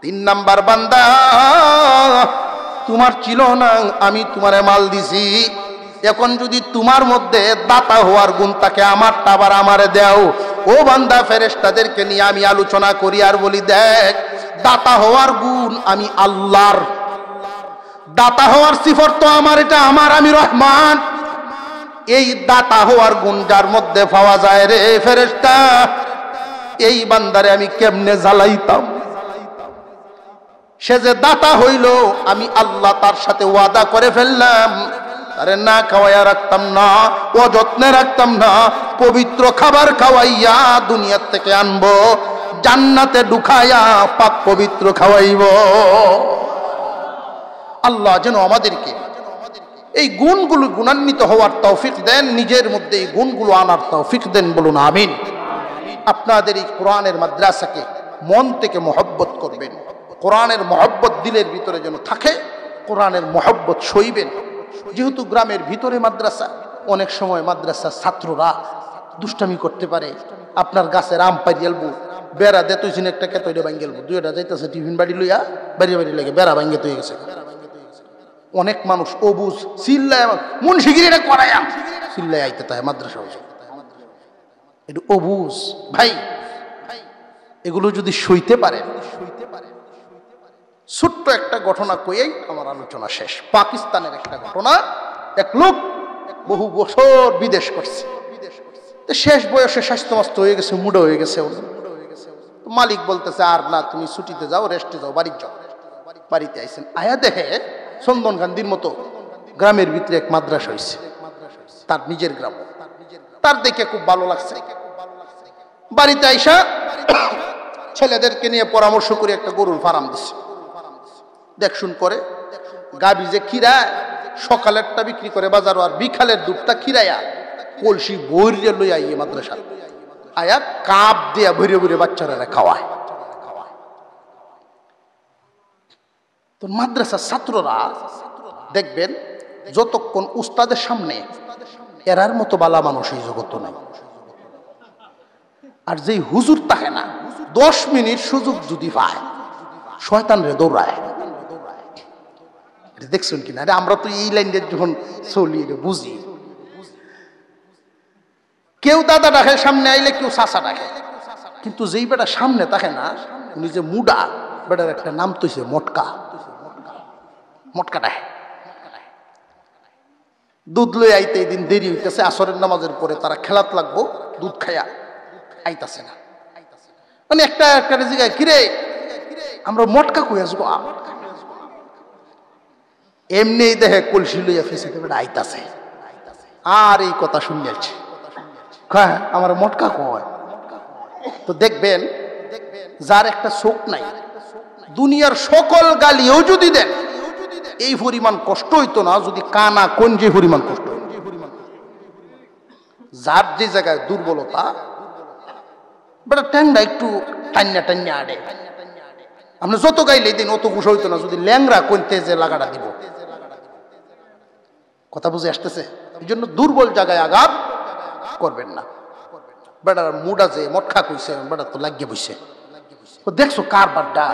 3 নাম্বার বান্দা, তোমার ছিল না, আমি তোমারে মাল দিছি, এখন যদি তোমার মধ্যে দাতা হওয়ার গুণ থাকে, আমারটা আবার আমারে দাও। ও বান্দা, ফেরেশতাদেরকে নিয়ে আমি আলোচনা করি আর বলি, দেখ দাতা হওয়ার গুণ আমি আল্লাহর, দাতা হওয়ার সিফত তো আমার, এটা আমার, আমি রহমান। এই দাতা হওয়ার গুণ যার মধ্যে পাওয়া যায় রে ফেরেশতা, এই বান্দারে আমি কেমনে জ্বালাইতাম। সে যে দাতা হইল, আমি আল্লাহ তার সাথে ওয়াদা করে ফেললাম, আরে না খাওয়াইয়া রাখতাম না, অযত্নে রাখতাম না, পবিত্র খাবার খাওয়াইয়া দুনিয়ার থেকে আনবো, জান্নাতে ঢুকাইয়া পাক পবিত্র খাওয়াইব। আল্লাহ যেন আমাদেরকে এই গুণগুলো গুণান্বিত হওয়ার তৌফিক দেন, নিজের মধ্যে এই গুণগুলো আনার তৌফিক দেন, বলুন আমিন। আপনাদের এই কোরআনের মাদ্রাসাকে মন থেকে মহব্বত করবেন, কোরআনের মহব্বত দিলের ভিতরে যেন থাকে, কোরআনের মহব্বত সইবেন। যেহেতু গ্রামের ভিতরে মাদ্রাসা, অনেক সময় মাদ্রাসার ছাত্ররা দুষ্টামি করতে পারে, আপনার গাছের আম পাইয়ালবো, বেড়া দে তুই একটা কে তৈরি ভাঙ্গেলবো, 2টা যাইতেছে টিফিন বাড়ি লইয়া বাড়ি লাগে, বেড়া ভাঙ্গে তৈরি গেছে। অনেক মানুষ অবুজ চিল্লায়, মুন্সিগিরিটা করাইয়া চিল্লায় আইতে তাই মাদ্রাসা হয়েছে, একটু অবুজ ভাই। এগুলো যদি সইতে পারে, ছোট্ট একটা ঘটনা কইয়াই আমার আলোচনা শেষ। পাকিস্তানের একটা ঘটনা, এক লোক বহু বছর বিদেশ করছে, শেষ বয়সে স্বাস্থ্যমস্ত হয়ে গেছে, মুডো হয়ে গেছে। মালিক বলতেছে আর না, তুমি ছুটিতে যাও, রেস্টে যাও, বাড়ি যাও। বাড়িতে আইসেন, আয়া দেখে চন্দন গান্ধীর মতো গ্রামের ভিতরে এক মাদ্রাসা হয়েছে, তার নিজের গ্রাম। তার দেখে খুব ভালো লাগছে। বাড়িতে আইসা ছেলেদেরকে নিয়ে পরামর্শ করে একটা গরুর ফার্ম দিচ্ছে। দেখশুন করে গাবি যে খিরায়, সকালেরটা বিক্রি করে বাজার, আর বিকালের দুধটা খিরাইয়া কলসি বইরে লই আইয়ে মাদ্রাসা আয়া কাপ দিয়া ভরে ভরে বাচ্চারা খাওয়ায়। তো মাদ্রাসার ছাত্ররা দেখবেন যতক্ষণ উস্তাদের সামনে এরার মতো বালা মানুষ এই জগৎ নাই। আর যেই হুজুর থাকে না, 10 মিনিট সুযোগ যদি পায় শয়তান রে দৌড়ায়। দেখছেন কিনা? আরে আমরা তো এই লাইনে যখন চলি বুঝি, কেউ দাদা ডাকে সামনে আইলে, কেউ চাচা ডাকে, কিন্তু যেই বেটা সামনে থাকে না, উনি যে মুডা, বেটার একটা নাম তৈছে মটকা। মটকা ডাকে। দুধ লই আইতে এই দিন দেরি হইতেছে, আসরের নামাজের পরে তারা খেলাত লাগবো, দুধ খাইয়া আইতাছে না। মানে একটা জায়গায় কিরে আমরা মটকা কই আসবো, এমনি দেখে কলসি লইয়া ফেসিতে বেটা আইতাছে, আর এই কথা শুনিয়াছে আমার মটকা কয়। তো দেখবেন যার একটা চোখ নাই, দুনিয়ার সকল গালিও যদি দেন এই পরিমাণ কষ্ট হইতো না যদি কানা কোন যে পরিমাণ কষ্ট হইতো। যার যে জায়গায় দুর্বলতা, বেটা ট্যাংরা একটু টান্না টান্না আড়ে, আমরা যত গাইলে দিন অত গুছ হইতো না যদি ল্যাংরা কোনতে যে লাগাটা দিব। কথা বুঝে আসতেছে? এই জন্য দুর্বল জায়গায় আঘাত করবেন না। বেটার মুডা যে মটকা কইছে, বেটা তো লাগিয়ে বসে। দেখছো কার বাড্ডা,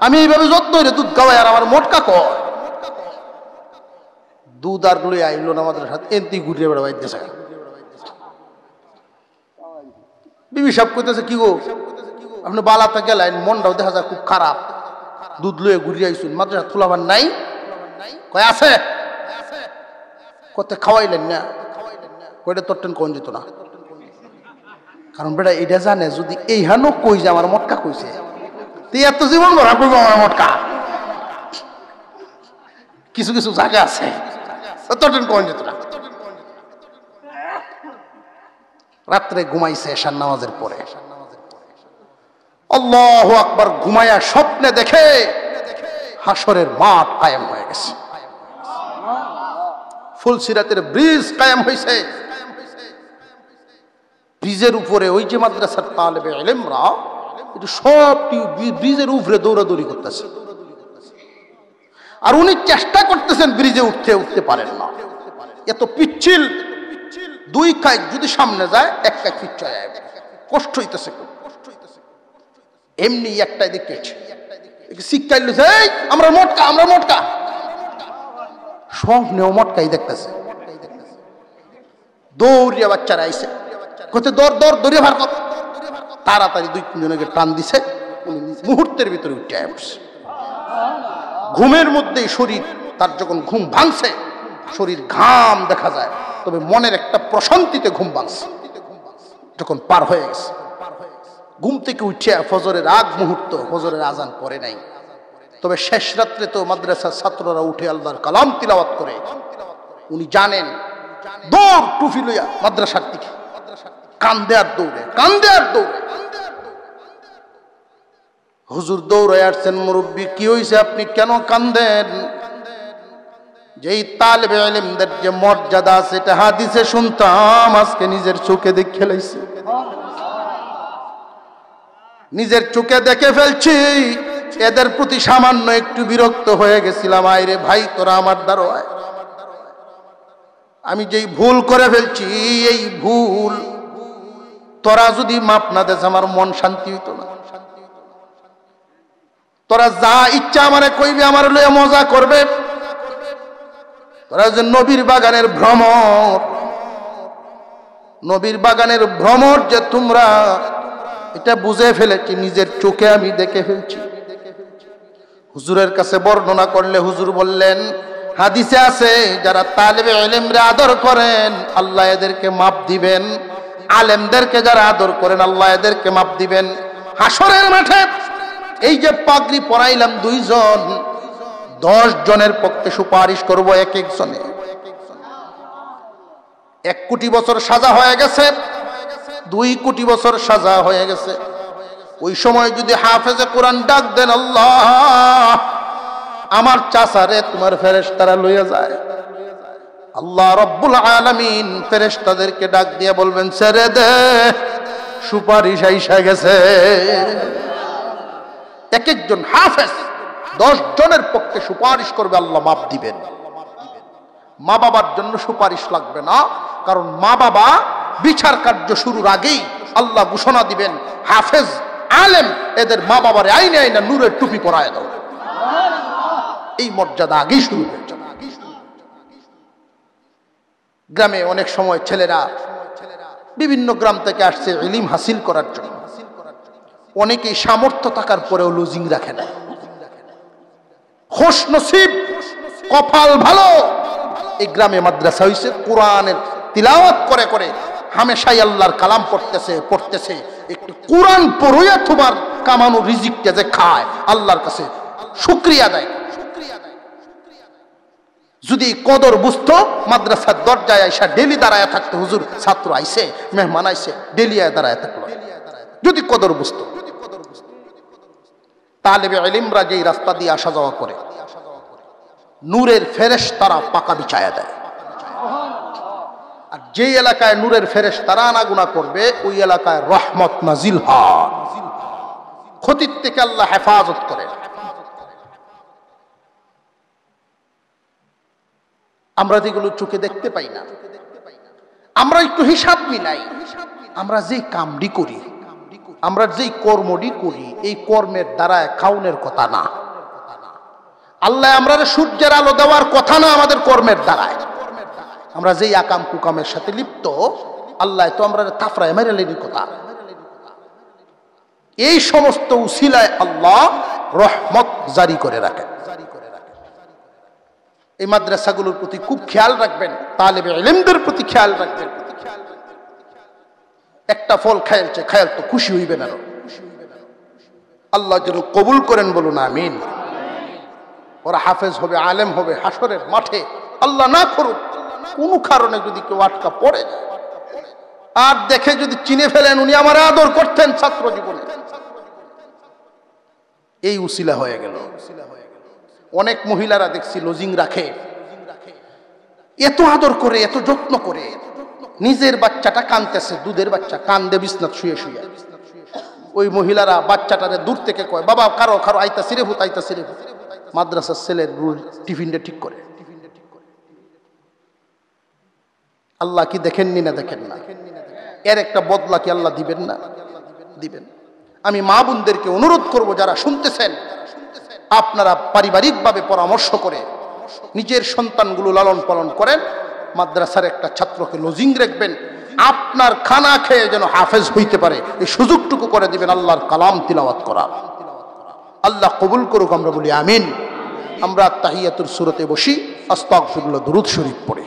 আমি এইভাবে যত্ন হইলে দুধ গাওয়াই আর আমার মটকা কয়। দুধ আর লই আইলো না আমাদের সাথে, এমনি ঘুরিয়ে বেড়া বাইতেছে। বিবি সাহেব কইতেছে কি গো আপনি বালাতে গেলেন, মনটাও দেখা যায় খুব খারাপ, দুধ লয়ে ঘুরিয়ে আইসুন, মাদ্রাসা তুলাবার নাই? কয় আছে। কত খাওয়াইলেন না? কয়টা তোরটেন কোন যেত না, কারণ বেটা এটা জানে যদি এই হানো কই যে আমার মটকা কইছে, তুই এত জীবন ভরা কইব আমার মটকা। কিছু কিছু জায়গা আছে তোরটেন কোন যেত না। রাত্রে ঘুমাইছে এশার নামাজের পরে, আল্লাহু আকবার, ঘুমায়া স্বপ্নে দেখে হাসরের মাঠ কায়েম হয়ে গেছে, ফুলসিরাতের ব্রিজ কায়েম হয়েছে। ব্রিজের উপরে ওই যে মাদ্রাসার তালেবে ইলমরা, এটা সবটি ব্রিজের উপরে দৌড়াদৌড়ি করতেছে, আর উনি চেষ্টা করতেছেন ব্রিজে উঠতে পারেন না, এত পিচ্ছিল। 2 কাজ যদি সামনে যায়, 1 কাজ পিচ্ছা যায়, কষ্ট হইতেছে। এমনি একটাই দেখতেছে শিক্ষাইছে, আমরা মটকা, আমরা মটকা, সব নেও মটকাই দেখতেছে। দৌড়িয়া বাচ্চারা আইছে, কত দৌড় দৌড় দৌড়িয়ে ভার কর, তাড়াতাড়ি 2-3 জনকে টান দিছে, মুহূর্তের ভিতরে উঠে আসছে। ঘুমের মধ্যেই শরীর তার যখন ঘুম ভাঙছে, শরীর ঘাম দেখা যায়, তবে মনের একটা প্রশান্তিতে ঘুম ভাঙছে। যখন পার হয়ে গেছে, ঘুম থেকে উঠে ফজরের আগ মুহূর্ত, ফজরের আজান পড়ে নাই, তবে শেষ রাত্রে তো মাদ্রাসার ছাত্ররা উঠে আল্লাহর কালাম তিলাওয়াত করে। উনি জানেন, দৌড় টুফি লইয়া মাদ্রাসার দিকে, কান্দে আর দৌড়ে, কান্দে আর দৌড়ে। হুজুর দৌড়ে আসছেন, মুরব্বী কি হয়েছে, আপনি কেন কান্দেন? যেই তালেবে ইলমদের যে মর্যাদা, সেটা হাদিসে শুনতাম, আজকে নিজের চোখে দেখে লাইছি, নিজের চোখে দেখে ফেলছি। এদের প্রতি সামান্য একটু বিরক্ত হয়ে গেছিলাম। আইরে ভাই, তোরা আমার দারোয়ায়, আমি যেই ভুল করে ফেলছি, এই ভুল তোরা যদি মাপ না দেস, আমার মন শান্তি হইতো না। তোরা যা ইচ্ছা আমারে কইবে, আমার লইয়া মজা করবে। তোরা যে নবীর বাগানের ভ্রমর, নবীর বাগানের ভ্রমর যে তোমরা, এটা বুঝে ফেলেছি, নিজের চোখে আমি দেখে ফেলছি। হুজুরের কাছে বর্ণনা করলে হুজুর বললেন, হাদিসে আছে যারা তালেবে ইলমরে আদর করেন, আল্লাহ এদেরকে মাপ দিবেন। আলেমদেরকে যারা আদর করেন আল্লাহ এদেরকে মাফ দিবেন। হাসরের মাঠে এই যে পাগড়ি পরাইলাম 2 জন, 10 জনের পক্ষে সুপারিশ করব এক একজনে। 1 কোটি বছর সাজা হয়ে গেছে, 2 কোটি বছর সাজা হয়ে গেছে। ওই সময় যদি হাফেজে কোরআন ডাক দেন, আল্লাহ আমার চাচারে তোমার ফেরেশতারা লইয়া যায়, আল্লাহ রব্বুল আলামিন ফেরেশতাদেরকে ডাক দিয়ে বলবেন ছেড়ে দে, সুপারিশ আইসা গেছে। এক একজন হাফেজ 10 জনের পক্ষে সুপারিশ করবে, আল্লাহ মাফ দিবেন। মা বাবার জন্য সুপারিশ লাগবে না, কারণ মা বাবা বিচার কার্য শুরুর আগেই আল্লাহ ঘোষণা দিবেন হাফেজ আলেম এদের মা বাবার আইনে আইনা নূরের টুপি পরায় দাও। এই মর্যাদা আগেই শুরু হয়ে যাবে। গ্রামে অনেক সময় ছেলেরা বিভিন্ন গ্রাম থেকে আসছে ইলম হাসিল করার জন্য, অনেকেই সামর্থ্য থাকার পরেও লুজিং রাখে না। খোশ নসিব, কপাল ভালো, এই গ্রামে মাদ্রাসা হইছে, কোরআনের তিলাওয়াত করে করে হামেশাই আল্লাহর কালাম পড়তেছে। একটু কোরআন পড়িয়া তোমার কামানো রিজিকটা যে খায়, আল্লাহর কাছে শুকরিয়া দেয়। যদি কদর বুঝতো, মাদ্রাসার দরজায় আইসা ডেলি দাঁড়ায় থাকতো, হুজুর ছাত্র আইছে, মেহমান আইছে, ডেলি দাঁড়ায় থাকলো। যদি কদর বুঝতো। তালেবে ইলমরা যেই রাস্তা দিয়ে আসা যাওয়া করে, নূরের ফেরেশতারা পাকা বিছায়া দেয়। আর যেই এলাকায় নূরের ফেরেশতারা আনাগুনা করবে, ওই এলাকায় রহমত নাজিল হয়, ক্ষতির থেকে আল্লাহ হেফাজত করে। আমরা যেগুলো চোখে দেখতে পাই না, আমরা একটু হিসাব মিলাই। আমরা যেই কামডি করি, আমরা যেই কর্মডি করি, এই কর্মের দ্বারা খাউনের কথা না। আল্লাহ আমরা সূর্যের আলো দেওয়ার কথা না আমাদের কর্মের দ্বারায়। আমরা যেই আকাম কুকামের সাথে লিপ্ত, আল্লাহ তো আমরা তাফরায় মেরেলেনি কথা। এই সমস্ত উসিলায় আল্লাহ রহমত জারি করে রাখেন। এই মাদ্রাসাগুলোর প্রতি খুব খেয়াল রাখবেন, তালেবে ইলমদের প্রতি খেয়াল রাখবেন। একটা ফল খাইলছে, খায়াল তো খুশি হইবে না, আল্লাহ যেন কবুল করেন, বলুন আমিন। ওরা হাফেজ হবে, আলেম হবে, হাসরের মাঠে আল্লাহ না করুক কোনো কারণে যদি কেউ আটকা পড়ে আর দেখে যদি চিনে ফেলেন উনি আমার আদর করতেন ছাত্র জীবনে, এই উসিলা হয়ে গেল। অনেক মহিলারা দেখছি লজিং রাখে, এত আদর করে, এত যত্ন করে, নিজের বাচ্চাটা কানতেছে, দুধের বাচ্চা কান্দে বিছনাত শুয়ে শুয়ে, ওই মহিলারা বাচ্চাটারে দূর থেকে কয় বাবা কারো কারো আইতাছি রে ভূত, আইতাছি রে ভূত। মাদ্রাসার ছেলের টিফিনটা ঠিক করে। আল্লাহ কি দেখেননি না? দেখেন না? এর একটা বদলা কি আল্লাহ দিবেন না? দিবেন। আমি মা বোনদেরকে অনুরোধ করব, যারা শুনতেছেন, আপনারা পারিবারিকভাবে পরামর্শ করে নিজের সন্তানগুলো লালন পালন করেন। মাদ্রাসার একটা ছাত্রকে লজিং রাখবেন, আপনার খানা খেয়ে যেন হাফেজ হইতে পারে, এই সুযোগটুকু করে দিবেন আল্লাহর কালাম তিলাওয়াত করার। আল্লাহ কবুল করুক, আমরা বলি আমিন। আমরা তাহিয়াতুর সূরাতে বসি, আস্তাগফিরুল্লাহ, দুরূদ শরীফ পড়ি।